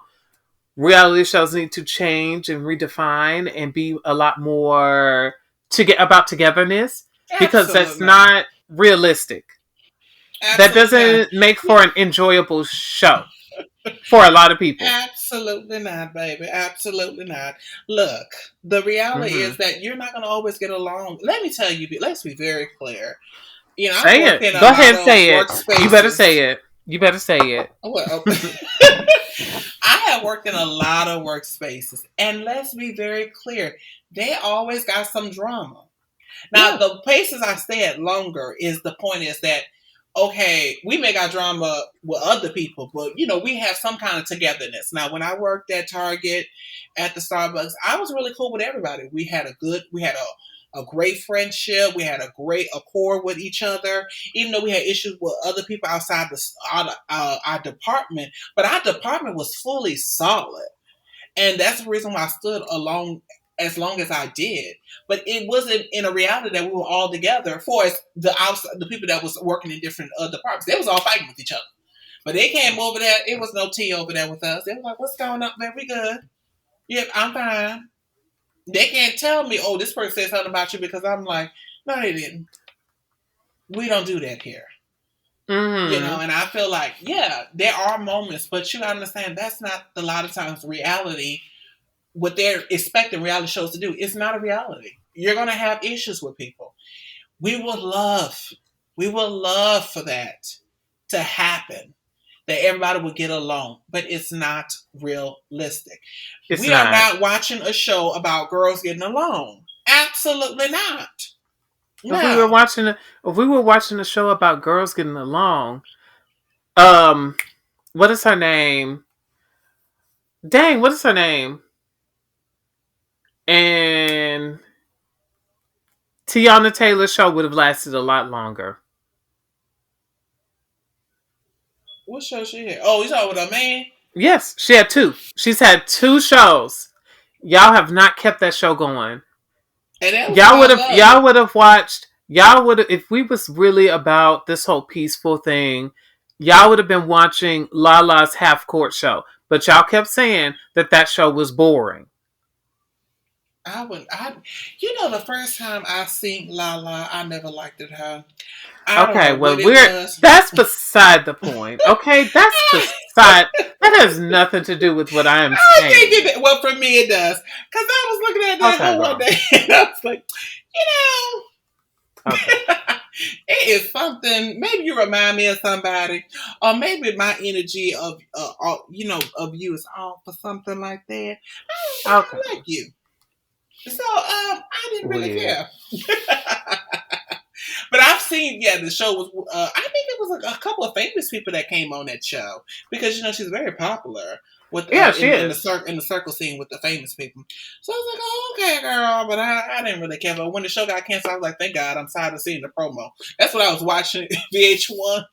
reality shows need to change and redefine and be a lot more to get about togetherness, because that's Absolutely not. not realistic. That Absolutely not. doesn't make for an enjoyable show for a lot of people. Absolutely not, baby. Absolutely not. Look, the reality Mm-hmm. is that you're not going to always get along. Let me tell you, let's be very clear. You know, I've Say worked it. in a Go ahead lot and of say it. You better workspaces. say it. You better say it. Well, I have worked in a lot of workspaces, and let's be very clear, they always got some drama. Now, Yeah, the places I stay at longer is the point is that okay, we may got drama with other people, but we have some kind of togetherness. Now, when I worked at Target, at the Starbucks, I was really cool with everybody. We had a great friendship. We had a great accord with each other, even though we had issues with other people outside our department. But our department was fully solid. And that's the reason why I stood along as long as I did. But it wasn't in a reality that we were all together. For as the people that was working in different departments, they was all fighting with each other. But they came over there. It was no tea over there with us. They was like, "What's going on, man? We good? Yep, I'm fine." They can't tell me, "Oh, this person said something about you," because I'm like, "No, they didn't. We don't do that here." mm-hmm. And I feel like, yeah, there are moments, but you understand that's not a lot of times reality what they're expecting reality shows to do. It's not a reality. You're going to have issues with people. We would love, we would love for that to happen, that everybody would get along, but it's not realistic. It's We are not. not watching a show about girls getting along. Absolutely not. If we were No. watching if we were watching a show about girls getting along, um, what is her name? Dang, what is her name? And Tiana Taylor's show would have lasted a lot longer. What show she had? Oh, you talking with a man? Yes, she had two. She's had two shows. Y'all have not kept that show going. And that was about love. Y'all would have watched, y'all would have, if we was really about this whole peaceful thing, y'all would have been watching Lala's half court show. But y'all kept saying that that show was boring. I would, the first time I seen Lala, I never liked it. Her. I don't Okay, know well, what it was. that's beside the point. Okay, that's beside, that has nothing to do with what I am I think saying. well, for me it does. Because I was looking at that Okay, whole one girl. day and I was like, you Okay. it is something. Maybe you remind me of somebody, or maybe my energy of you is off or something like that. Okay. I like you. So I didn't really Weird. care. But I've seen, yeah, the show was. I think it was a couple of famous people that came on that show because she's very popular with Yeah, she in the is. circle scene with the famous people. So I was like, oh, okay, girl, but I didn't really care. But when the show got canceled, I was like, thank God, I'm tired of seeing the promo. That's what I was watching VH1.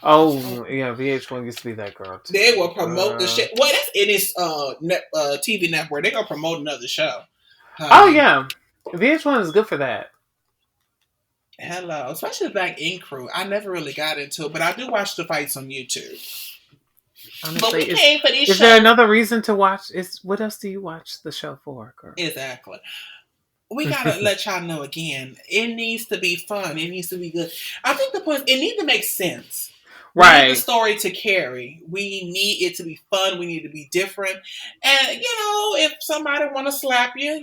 Oh, yeah, VH1 used to be that girl, They too. will promote the shit. Well, that's in its TV network. They're gonna promote another show, Oh, honey. yeah. VH1 is good for that. Hello, especially back in crew. I never really got into it, but I do watch the fights on YouTube. But we Honestly, came for these is there shows. another reason to watch? Is what else do you watch the show for, girl? Exactly. We gotta let y'all know again. It needs to be fun. It needs to be good. I think the point, it needs to make sense. We need the Right. story to carry. We need it to be fun. We need to be different. And if somebody want to slap you,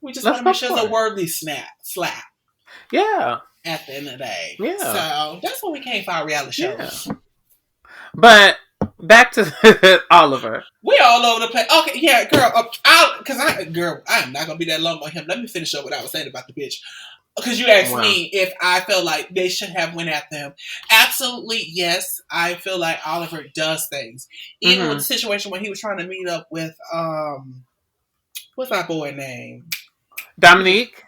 we just Let's want to make go sure it's for a it. worthy slap Yeah. at the end of the day. Yeah. So that's what we came for our reality Yeah. shows. But back to Oliver. We all over the place. Okay, yeah, girl. I am not gonna be that long on him. Let me finish up what I was saying about the bitch. Because you asked Wow. me if I felt like they should have went after him. Absolutely, yes. I feel like Oliver does things. Even with Mm-hmm. the situation when he was trying to meet up with what's that boy name? He was Dominique.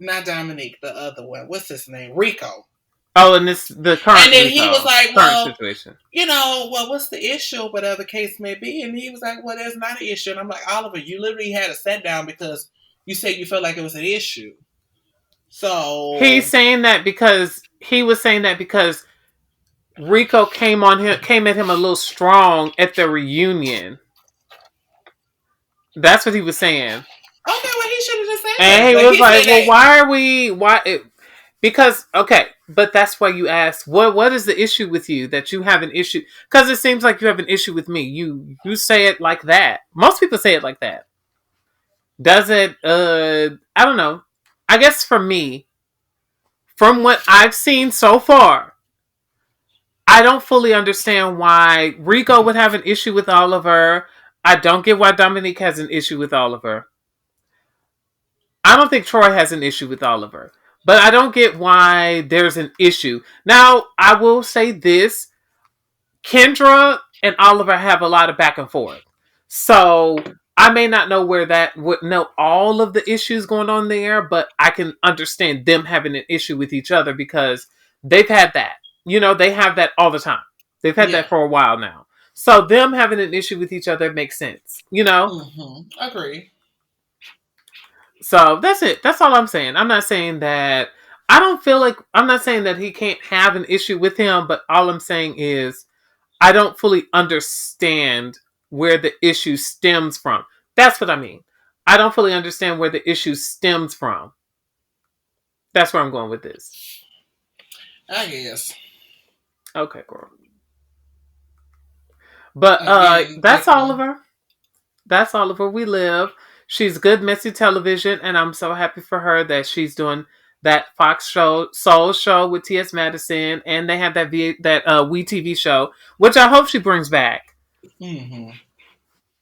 not Dominique, the other one. What's his name? Rico. Oh, and this the And current then he was Rico, like, current well, situation. what's the issue, whatever the case may be? And he was like, well, there's not an issue. And I'm like, Oliver, you literally had a set down because you said you felt like it was an issue. He's So, saying that because he was saying that because Rico came at him a little strong at the reunion. That's what he was saying. okay, well, he should have just said And that. he But was he like, said "Well, that. why are we? Why? Because okay, but that's why you asked. What is the issue with you that you have an issue? Because it seems like you have an issue with me. You say it like that. Most people say it like that. Does it? I don't know. I guess for me, from what I've seen so far, I don't fully understand why Rico would have an issue with Oliver. I don't get why Dominique has an issue with Oliver. I don't think Troy has an issue with Oliver. But I don't get why there's an issue. Now, I will say this. Kendra and Oliver have a lot of back and forth. So I may not know know all of the issues going on there, but I can understand them having an issue with each other because they've had that. They have that all the time. They've had Yeah. that for a while now. So them having an issue with each other makes sense. Mm-hmm. Agree. So that's it. That's all I'm saying. I'm not saying that I'm not saying that he can't have an issue with him, but all I'm saying is I don't fully understand where the issue stems from. That's what I mean. I don't fully understand where the issue stems from. That's where I'm going with this. I guess. Okay, girl. But Again, that's Oliver. That's Oliver. We live. She's good messy television, and I'm so happy for her that she's doing that Fox show, Soul show with T.S. Madison, and they have that We TV show, which I hope she brings back. mm-hmm.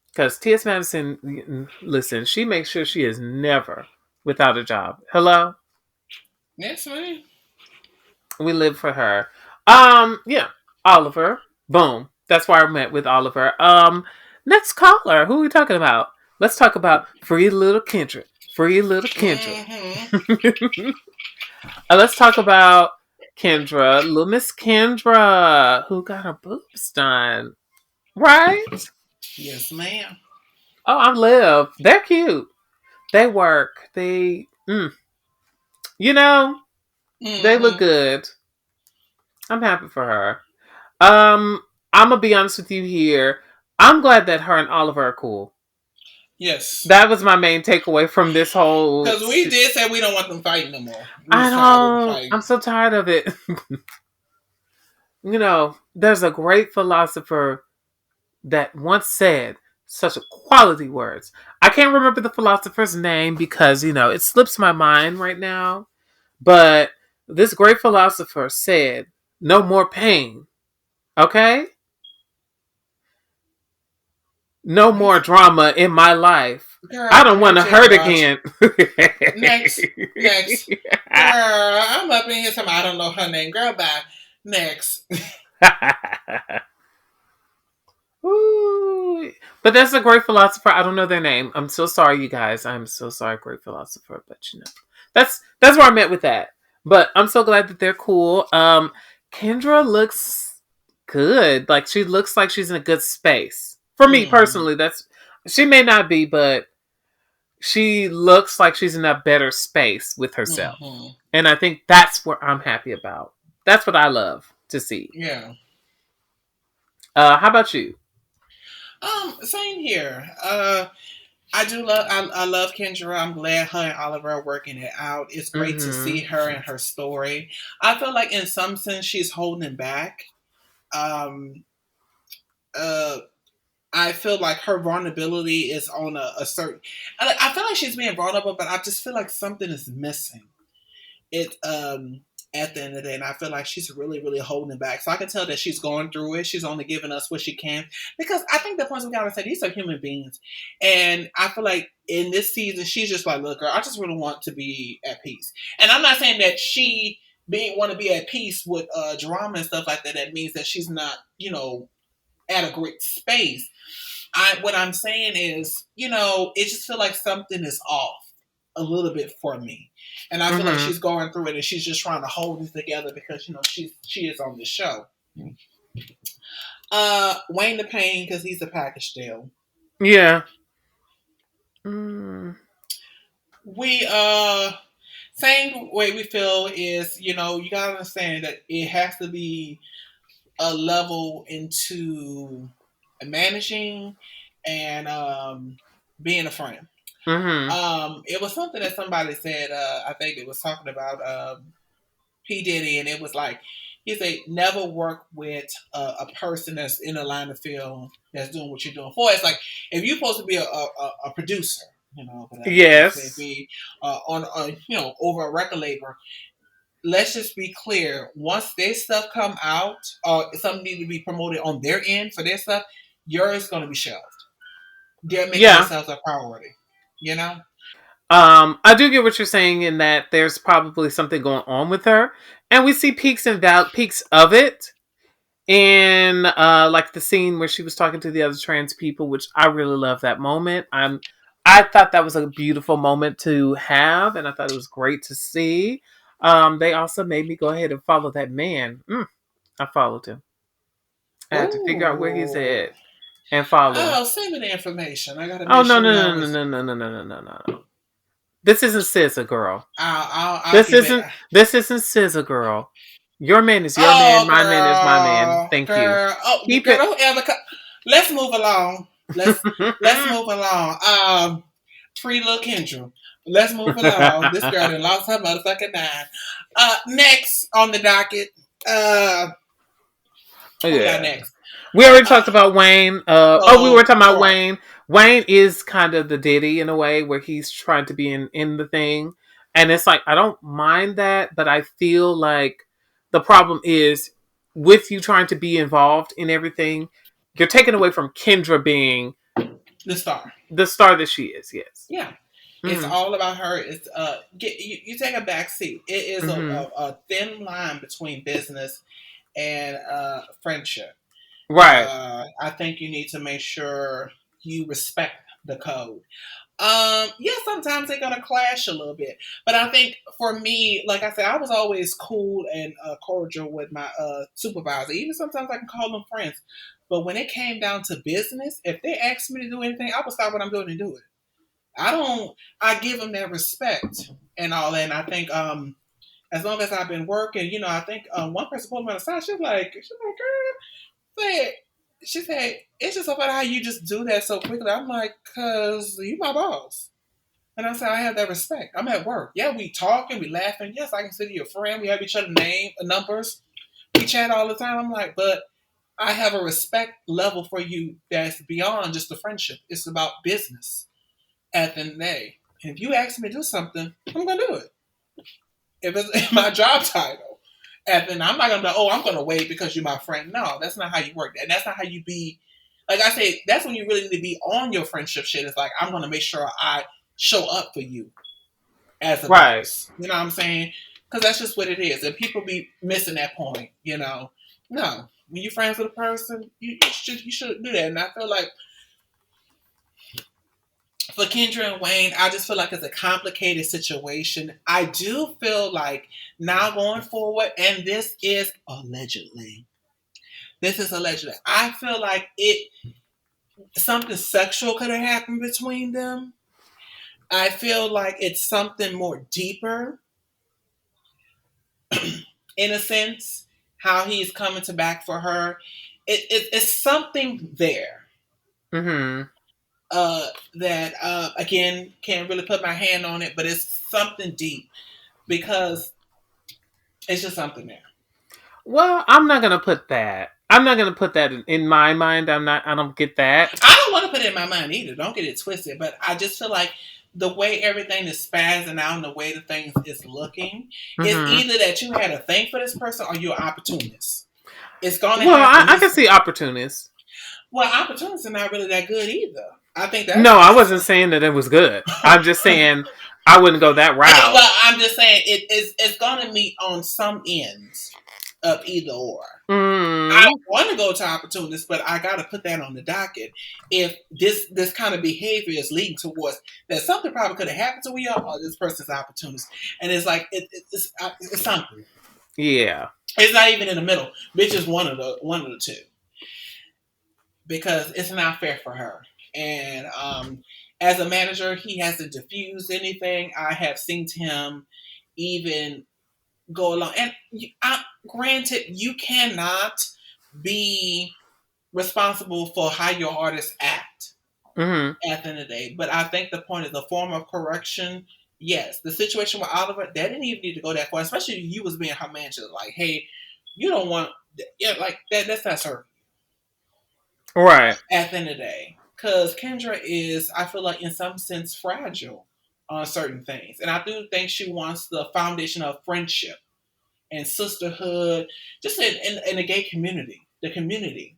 Because T.S. Madison, listen, she makes sure she is never without a job. Hello? That's fine. We live for her. Yeah. Oliver. Boom. That's why I met with Oliver. Next caller. Who are we talking about? Let's talk about Free Little Kendra. Free Little Kendra. Mm-hmm. Let's talk about Kendra. Little Miss Kendra, who got her boobs done. Right? Yes, ma'am. Oh, I'm Liv. They're cute. They work. You know, they look Mm-hmm. good. I'm happy for her. Um, I'm gonna be honest with you here. I'm glad that her and Oliver are cool. Yes. That was my main takeaway from this whole. Because we did say we don't want them fighting no more. We I was tired of them don't. fighting. I'm so tired of it. There's a great philosopher that once said such a quality words. I can't remember the philosopher's name because it slips my mind right now. But this great philosopher said, "No more pain." Okay? No Why you more say, drama in my life. I girl, don't want to just hurt watch. again. Next. Next. Girl, I'm up in here talking I don't know her name. Girl, bye. Next. Ooh. But that's a great philosopher. I don't know their name. I'm so sorry, you guys. I'm so sorry, great philosopher. But that's where I met with that. But I'm so glad that they're cool. Kendra looks good. Like she looks like she's in a good space. For me Mm-hmm. personally, she may not be, but she looks like she's in a better space with herself. Mm-hmm. And I think that's what I'm happy about. That's what I love to see. Yeah. How about you? Same here. I love Kendra. I'm glad her and Oliver are working it out. It's great to see Mm-hmm. her and her story. I feel like in some sense she's holding back. Um, uh, I feel like her vulnerability is on a certain. I feel like she's being vulnerable, but I just feel like something is missing. It at the end of the day, and I feel like she's really, really holding it back. So I can tell that she's going through it. She's only giving us what she can because I think the point we gotta say these are human beings, and I feel like in this season she's just like, look, girl, I just really want to be at peace. And I'm not saying that she being want to be at peace with drama and stuff like that. That means that she's not, at a great space. What I'm saying is, it just feel like something is off a little bit for me. And I feel like Mm-hmm. she's going through it and she's just trying to hold it together because she is on the show. Wayne the Pain because he's a package deal. Yeah. Mm. We same way we feel is, you gotta understand that it has to be a level into managing and being a friend. Mm-hmm. It was something that somebody said. I think it was talking about P Diddy, and it was like he said, never work with a person that's in a line of field that's doing what you're doing. For it's like if you're supposed to be a producer, whatever the case may Yes. be, on over a record label. Let's just be clear. Once their stuff come out, or something need to be promoted on their end for their stuff, yours is going to be shelved. They're making Yeah. themselves a priority. You know. I do get what you're saying in that there's probably something going on with her, and we see peaks of it in like the scene where she was talking to the other trans people, which I really love that moment. I thought that was a beautiful moment to have, and I thought it was great to see. They also made me go ahead and follow that man. I followed him. I had to figure out where he's Oh. at and follow him. Oh, send me the information. I gotta Oh make no sure no we no no always. no no no no no no no! This isn't SZA, girl. I'll This give it. isn't this isn't SZA, girl. Your man is your man. Oh, My man is my man. girl, Thank you. girl. Oh, Keep girl, it. don't ever. Let's move along. Let's move along. Free little Kendra. Let's move along. This girl done lost her motherfucking mind. Next on the docket. Uh, who we got Yeah. next? We already Uh, talked about Wayne. We were so talking about right. Wayne. Wayne is kind of the Diddy in a way where he's trying to be in the thing. And it's like, I don't mind that, but I feel like the problem is with you trying to be involved in everything, you're taken away from Kendra being The star. the star that she is. Yes. Yeah. It's Mm-hmm. all about her. It's you take a back seat. It is Mm-hmm. a thin line between business and friendship. Right. I think you need to make sure you respect the code. Yeah, sometimes they're gonna clash a little bit, but I think for me, like I said, I was always cool and cordial with my supervisor. Even sometimes I can call them friends. But when it came down to business, if they asked me to do anything, I would stop what I'm doing and do it. I don't. I give them that respect and all that. And I think as long as I've been working, I think one person pulled me on the side. She's like, girl, said, she said, it's just about how you just do that so quickly. I'm like, cause you my boss. And I said, I have that respect. I'm at work. Yeah, we talking, we laughing. Yes, I consider you a friend. We have each other name, numbers. We chat all the time. I'm like, but I have a respect level for you that's beyond just a friendship. It's about business at the end of the day. If you ask me to do something, I'm gonna do it. If it's my job title, and then I'm not gonna be, oh, I'm gonna wait because you're my friend. No, that's not how you work. And that's not how you be. Like I say, that's when you really need to be on your friendship shit. It's like I'm gonna make sure I show up for you as a Right. boss. You know what I'm saying? Because that's just what it is. And people be missing that point. No. When you're friends with a person, you should do that. And I feel like for Kendra and Wayne, I just feel like it's a complicated situation. I do feel like now going forward, and this is allegedly. This is allegedly. I feel like it something sexual could have happened between them. I feel like it's something more deeper in a sense, how he's coming to back for her. it's something there. Mm-hmm. That again can't really put my hand on it, but it's something deep because it's just something there. Well, I'm not gonna put that. I'm not gonna put that in my mind. I'm not. I don't get that. I don't want to put it in my mind either. Don't get it twisted. But I just feel like the way everything is spazzing out and the way the things is looking is Mm-hmm. either that you had a thing for this person or you're an opportunist. It's going to Well, happen. I can see opportunists. Well, opportunists are not really that good either. I think that's. No, I wasn't saying that it was good. I'm just saying I wouldn't go that route. Well, I'm just saying it's going to meet on some ends of either or. I Mm, want to go to opportunists, but I got to put that on the docket. If this kind of behavior is leading towards that, something probably could have happened to you, or this person's opportunist, and it's like it's something. yeah. It's not even in the middle. Bitch is one of the two because it's not fair for her. And as a manager, he hasn't diffused anything. I have seen him even go along. And granted, you cannot be responsible for how your artists act Mm-hmm. at the end of the day. But I think the point is a form of correction. Yes, the situation with Oliver, that didn't even need to go that far, especially if you was being her manager. Like, hey, you don't want, yeah, like that. That's not serving Right. at the end of the day. Because Kendra is, I feel like, in some sense, fragile on certain things, and I do think she wants the foundation of friendship and sisterhood, just in the gay community, the community.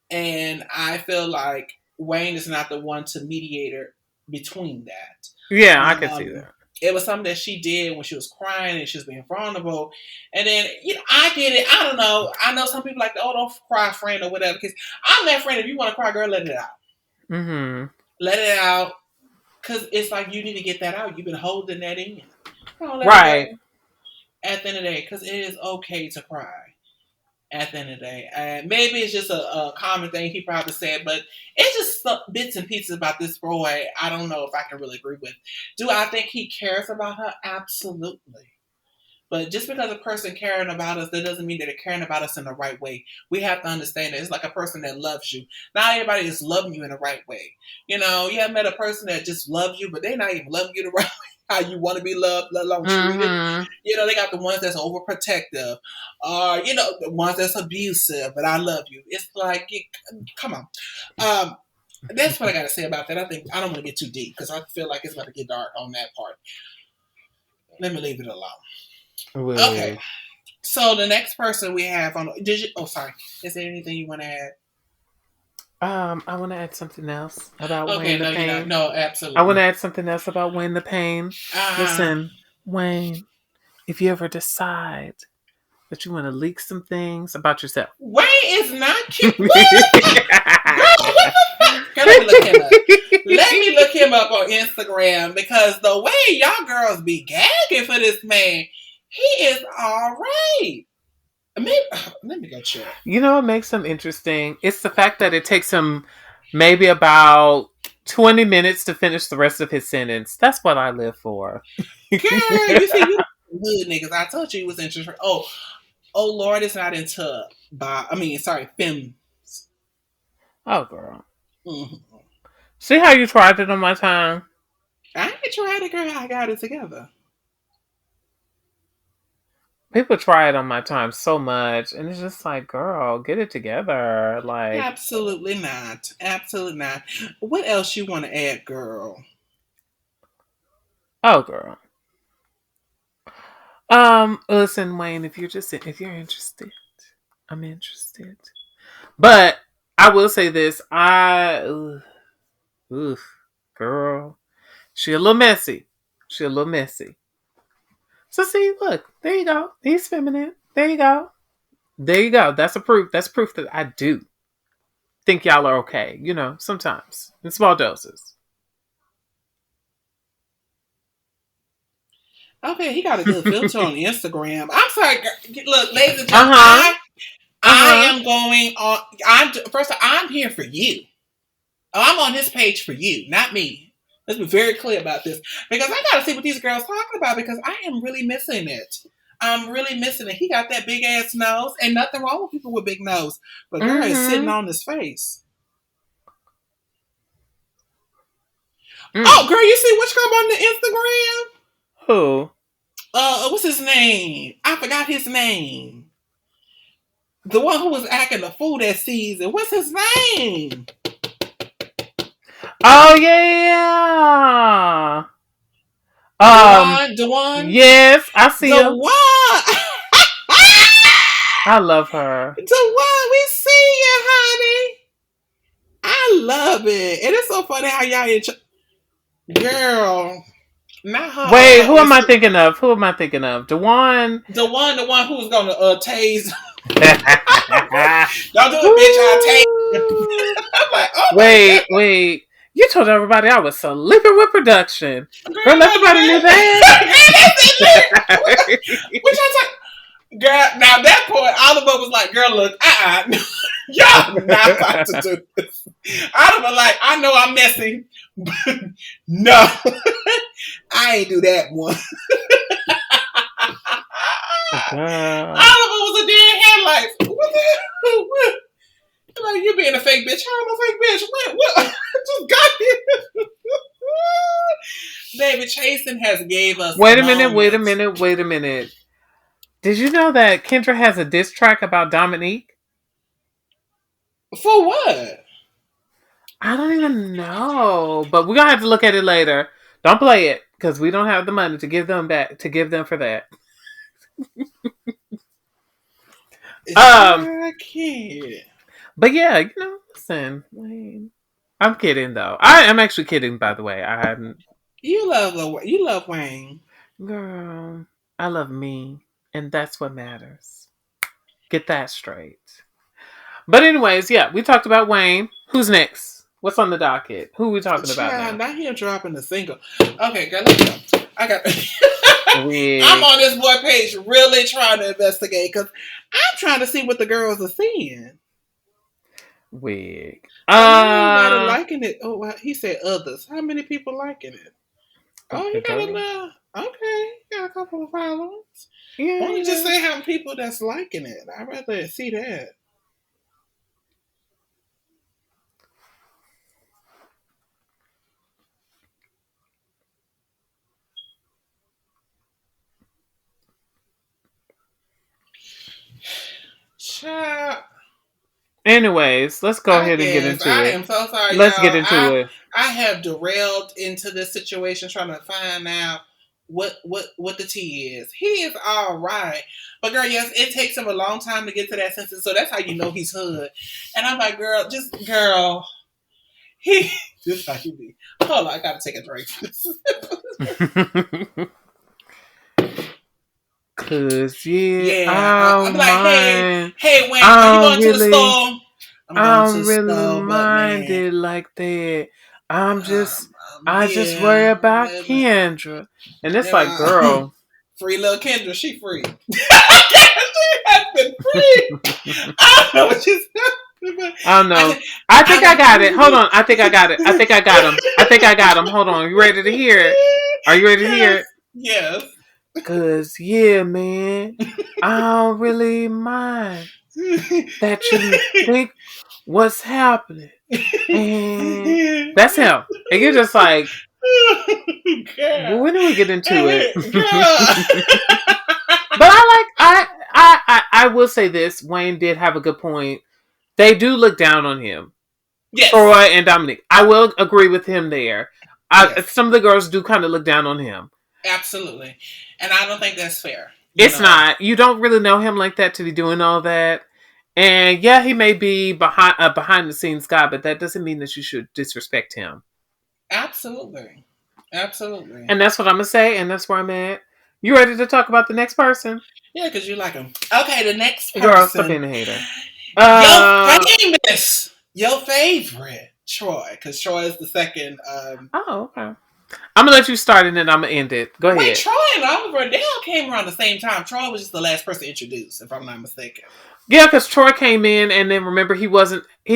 And I feel like Wayne is not the one to mediator between that. Yeah, I can see that. It was something that she did when she was crying and she was being vulnerable. And then, I get it. I don't know. I know some people like, oh, don't cry, friend, or whatever. Because I'm that friend. If you want to cry, girl, let it out. Mm-hmm. Let it out. Because it's like you need to get that out. You've been holding that in. Don't let it Right. go at the end of the day. Because it is okay to cry at the end of the day. And maybe it's just a common thing he probably said, but it's just some bits and pieces about this boy I don't know if I can really agree with. Do I think he cares about her? Absolutely. But just because a person caring about us, that doesn't mean that they're caring about us in the right way. We have to understand that it's like a person that loves you. Not everybody is loving you in the right way. You have met a person that just loves you, but they're not even loving you the right way, how you want to be loved, let alone treated. Mm-hmm. They got the ones that's overprotective, or the ones that's abusive. But I love you. It's like, come on. Um, that's what I got to say about that. I think I don't want to get too deep because I feel like it's about to get dark on that part. Let me leave it alone. Okay. Well, So the next person we have on, did you? Oh, sorry. Is there anything you want to add? I want to add something else about Okay, Wayne the no, you're not. Pain. No, I want to absolutely. add something else about Wayne the Pain. Uh, Listen, Wayne, if you ever decide that you want to leak some things about yourself. Wayne is not cute. What? Girl, what the fuck? Girl, let me look him up. Let me look him up on Instagram because the way y'all girls be gagging for this man, he is all right. Maybe, let me go check. What makes him interesting? It's the fact that it takes him maybe about 20 minutes to finish the rest of his sentence. That's what I live for. Girl, you see, you hood niggas. I told you he was interested. Oh, Lord is not into fem. Oh, girl. Mm-hmm. See how you tried it on my time? I ain't tried it, girl. I got it together. People try it on my time so much, and it's just like, girl, get it together. Like, Absolutely not. Absolutely not. What else you want to add, girl? oh, girl. Listen, Wayne, if you're interested, I'm interested. But I will say this: oof, girl, she a little messy. She a little messy. So see, look, there you go. He's feminine. There you go. There you go. That's a proof. That's proof that I do think y'all are okay. Sometimes in small doses. Okay, he got a good filter on Instagram. I'm sorry, girl. Look, ladies and Uh gentlemen, huh. Uh I huh. am going on. I'm here for you. I'm on his page for you, not me. Let's be very clear about this because I got to see what these girls talking about because I am really missing it. I'm really missing it. He got that big ass nose, and nothing wrong with people with big nose, but girl is sitting Mm-hmm. on his face. Mm. Oh, girl, you see which come on the Instagram? Who? What's his name? I forgot his name. The one who was acting a fool that season. What's his name? Oh yeah. Dewan. Yes, I see him. Dewan. I love her. Dewan, we see you, honey. I love it, and it's so funny how y'all girl. Not her. Wait, who am I thinking of? Who am I thinking of? Dewan. The one who was gonna tase. Don't do it, bitch. I'll tase you. I'm like, oh my god, Wait. You told everybody I was sleeping with production. girl, Girl, don't do everybody knew that. that. Which I talk, girl. Now at that point, Oliver was like, "Girl, look, y'all not about to do this." Oliver like, I know I'm messy, but no, I ain't do that one. Girl. Oliver was a dead headlights. What the hell? What? Like, you being a fake bitch. How am I a fake bitch? What? Just got here. David Chasen has gave us Wait a minute, wait a moments. minute, wait a minute. Did you know that Kendra has a diss track about Dominique? For what? I don't even know, but we're gonna have to look at it later. Don't play it because we don't have the money to give them back to give them for that. Um, I can't. but yeah, listen, I'm kidding though. I am actually kidding, by the way. I hadn't. You love Wayne. Girl, I love me, and that's what matters. Get that straight. But anyways, yeah, we talked about Wayne. Who's next? What's on the docket? Who are we talking about Child, now? not here dropping a single. Okay, girl, let's go. I got. I'm Wig. on this boy page really trying to investigate because I'm trying to see what the girls are seeing. Wig. But not everybody liking it. Oh, well, he said others. How many people liking it? Oh, you The got a girl. little. Okay, you got a couple of followers. Yeah, Why don't you just say how many people that's liking it? I'd rather see that. Child, Anyways, let's go I ahead and get guess into I it. am so sorry, Let's get y'all. into it. I have derailed into this situation trying to find out what the tea is. He is all right, but girl, yes, it takes him a long time to get to that sentence. So that's how you know he's hood. And I'm like, girl, he just how he be. Hold on, I gotta take a drink. Cause yeah, Yeah, I I'm don't like, mind. hey, Wayne, are you I don't going to the really, store? I'm I going to don't the really store, but mind man, it like that. I'm just, I just worry yeah, about Kendra, and it's like, yeah. girl. Free little Kendra, she free. she has been free. I don't know what she's talking I don't know. about. I I think I like. got it. Hold on. I think I got it. I think I got him. I think I got him. Hold on. You ready to hear it? Are you ready to hear yes, it? yes. Cause yeah, man, I don't really mind that you think what's happening, and that's him. And you're just like, well, Girl. when do we get into it? Girl. But I will say this: Wayne did have a good point. They do look down on him, Yes. Troy and Dominique. I will agree with him there. Yes. Some of the girls do kind of look down on him. Absolutely. And I don't think that's fair. You It's know. not. You don't really know him like that to be doing all that. And yeah, he may be behind the scenes guy, but that doesn't mean that you should disrespect him. Absolutely. Absolutely. And that's what I'm gonna say, and that's where I'm at. You ready to talk about the next person? Yeah, because you like him. Okay, the next Girl, stop person. being a hater. Your Uh famous. Your favorite. Troy. Because Troy is the second. oh, okay. I'm gonna let you start and then I'm gonna end it. Go Wait, ahead. Troy and Oliver, they all came around the same time. Troy was just the last person introduced, if I'm not mistaken. Yeah, because Troy came in and then remember he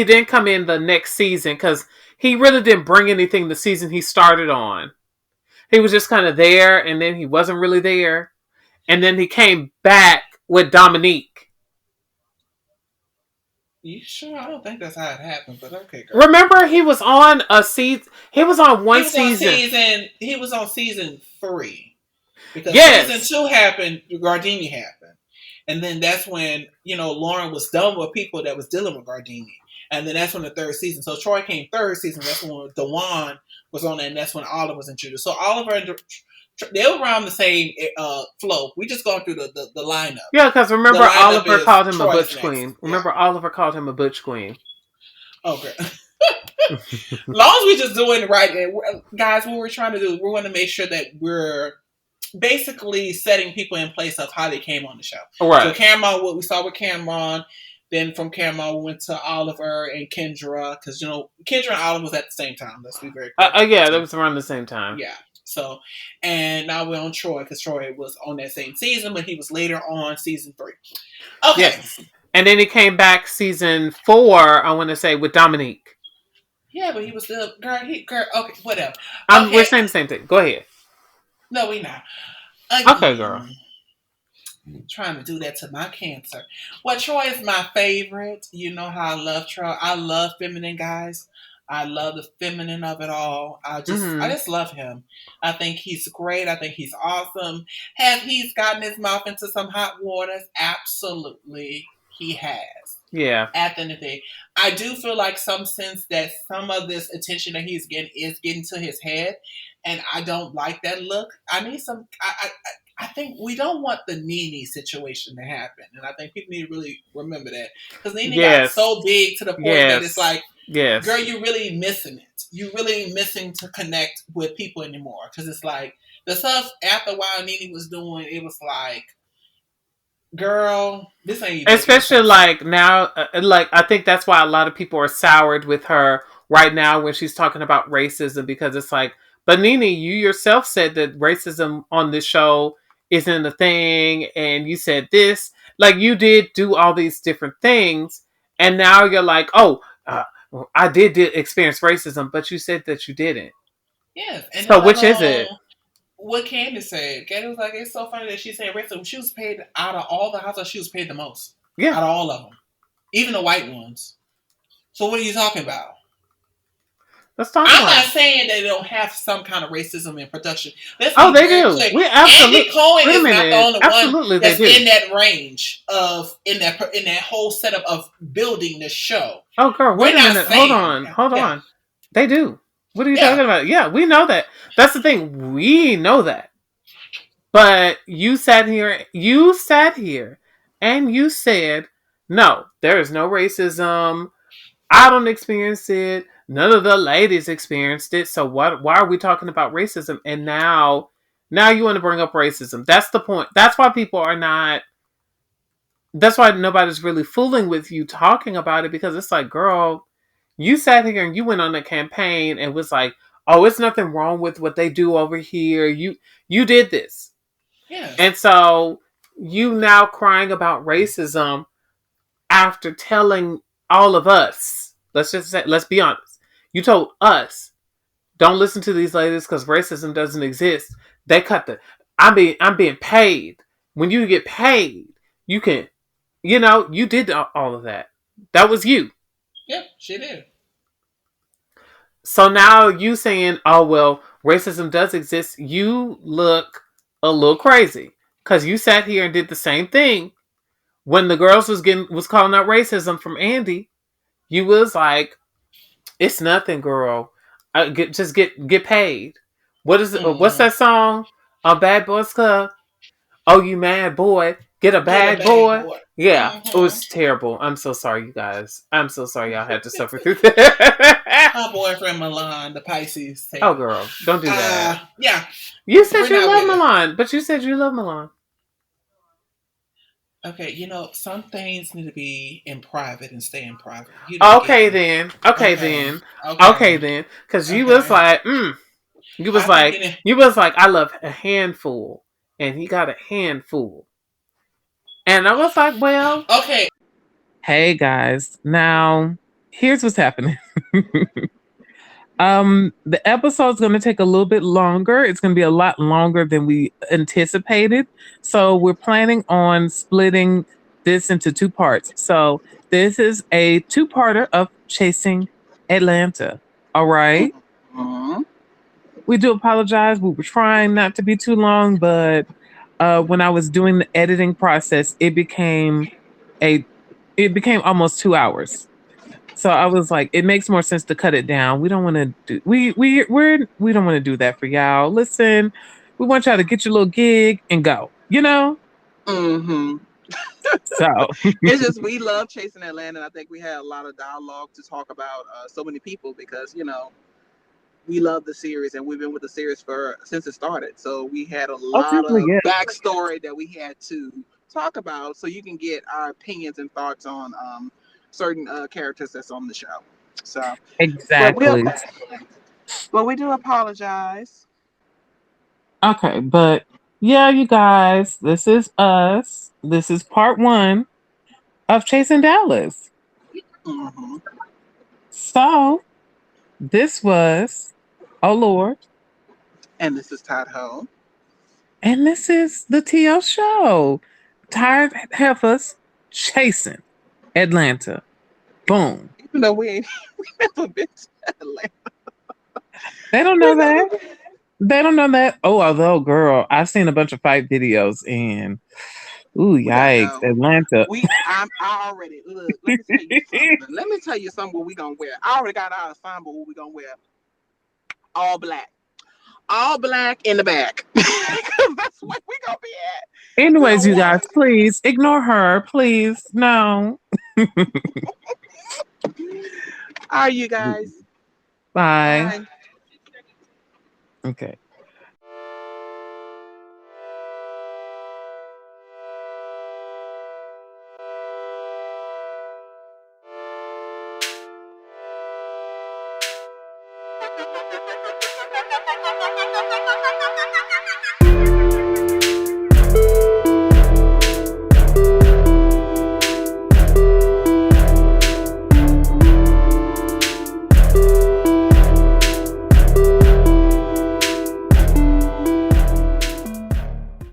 didn't come in the next season because he really didn't bring anything the season he started on. He was just kind of there and then he wasn't really there. and then he came back with Dominique. You sure? I don't think that's how it happened, but okay, girl. Remember, he was on a season. He was on He one was on season. season. He was on season 3 because season Yes. 2 happened. Gardini happened, and then that's when Lauren was done with people that was dealing with Gardini, and then that's when the third season. So Troy came third season. That's when Dewan was on, and that's when Oliver was introduced. So Oliver and they were around the same flow. We just going through the lineup. Yeah, because The remember lineup Oliver is called him a Troy's butch next. queen. Yeah. Remember Oliver called him a butch queen. Okay. Long as we just doing it right, and guys, what we're trying to do, we want to make sure that we're basically setting people in place of how they came on the show. So Right. Cameron, what we saw with Cameron, then from Cameron we went to Oliver and Kendra, because Kendra and Oliver was at the same time. Let's be very clear. Yeah, that was around the same time. Yeah. So, and now we're on Troy because Troy was on that same season, but he was later on season 3. Okay. Yes. And then he came back season 4, I want to say, with Dominique. Yeah, but he was still girl. Okay, whatever. We're Okay. saying the same thing. Go ahead. No, we not. Okay, girl. Trying to do that to my cancer. Well, Troy is my favorite. You know how I love Troy. I love feminine guys. I love the feminine of it all. I just love him. I think he's great. I think he's awesome. Have he's gotten his mouth into some hot waters? Absolutely, he has. Yeah. At the end of the day, I do feel like some sense that some of this attention that he's getting is getting to his head, and I don't like that look. I need some. I think we don't want the Nene situation to happen, and I think people need to really remember that because Nene got so big to the point that it's like, girl, you're really missing it. You're really missing to connect with people anymore because it's like the stuff after a while Nene was doing, it was like, girl, this ain't even especially like now, like I think that's why a lot of people are soured with her right now when she's talking about racism, because it's like, but Nene, you yourself said that racism on this show isn't a thing, and you said this, like you did do all these different things, and now you're like, oh, I did experience racism, but you said that you didn't. Yes, and So which is it? What Candace said. Candace was like, it's so funny that she's saying racism. She was paid out of all the households, she was paid the most. Yeah. Out of all of them. Even the white ones. So what are you talking about? Let's talk I'm about not it. saying they don't have some kind of racism in production. They do. Clear. We absolutely. Andy Cohen is not the only absolutely one that's they do. in that range of in that whole setup of building the show. Oh, girl, wait a minute. Hold on. They do. What are you talking about? Yeah, we know that. That's the thing. We know that. But you sat here, and you said, no, there is no racism. I don't experience it. None of the ladies experienced it. So why are we talking about racism? And now you want to bring up racism. That's the point. That's why people are not. That's why nobody's really fooling with you talking about it, because it's like, girl, you sat here and you went on a campaign and was like, oh, it's nothing wrong with what they do over here. You did this. Yes. And so you now crying about racism after telling all of us, let's be honest. You told us, don't listen to these ladies because racism doesn't exist. They cut I'm being paid. When you get paid, you can, you did all of that. That was you. Yep, she did. So now you saying, oh, well, racism does exist. You look a little crazy because you sat here and did the same thing when the girls was calling out racism from Andy. You was like, it's nothing, girl. Just get paid. What is it? What's that song? A Bad Boys Club. Oh, you mad boy? Get a bag, boy. Yeah, it was terrible. I'm so sorry, you guys. I'm so sorry y'all had to suffer through that. Her boyfriend Milan, the Pisces. Oh, girl, don't do that. Yeah. You said you love Milan, but you said you love Milan. Okay, some things need to be in private and stay in private. Okay then. Because you was like, You was like, I love a handful, and he got a handful, and I was like, well, okay. Hey guys, now here's what's happening. The episode's going to take a little bit longer. It's going to be a lot longer than we anticipated. So we're planning on splitting this into two parts. So this is a two-parter of Chasing Atlanta. All right. Mhm. We do apologize. We were trying not to be too long, but when I was doing the editing process, a it became almost 2 hours. So I was like, it makes more sense to cut it down. We don't want to do we don't want to do that for y'all. Listen, we want y'all to get your little gig and go. You know. Mhm. So It's just we love chasing Atlanta, and I think we had a lot of dialogue to talk about so many people because we love the series and we've been with the series for since it started. So we had a lot ultimately, of yeah, backstory that we had to talk about, so you can get our opinions and thoughts on certain characters that's on the show. So, but we exactly. but we do apologize. Okay, but yeah, you guys, this is us. This is part one of Chasing Dallas. Hmm. So this was, oh Lord, And this is Todd Ho. and this is the TL show. Tired heifers chasing Atlanta. Boom. Even though we ain't never been to Atlanta, They don't we know that. never been. They don't know that. Oh, although, girl, I've seen a bunch of fight videos and, ooh, We gotta yikes, go. Atlanta. I already look. Let me tell you something. Let me tell you something. What we gonna wear? I already got our ensemble. What we gonna wear? All black. All black in the back. Because that's what we gonna be at. We Anyways, don't you guys, want. please ignore her. Please. No. Are you guys? Bye. Bye. Okay.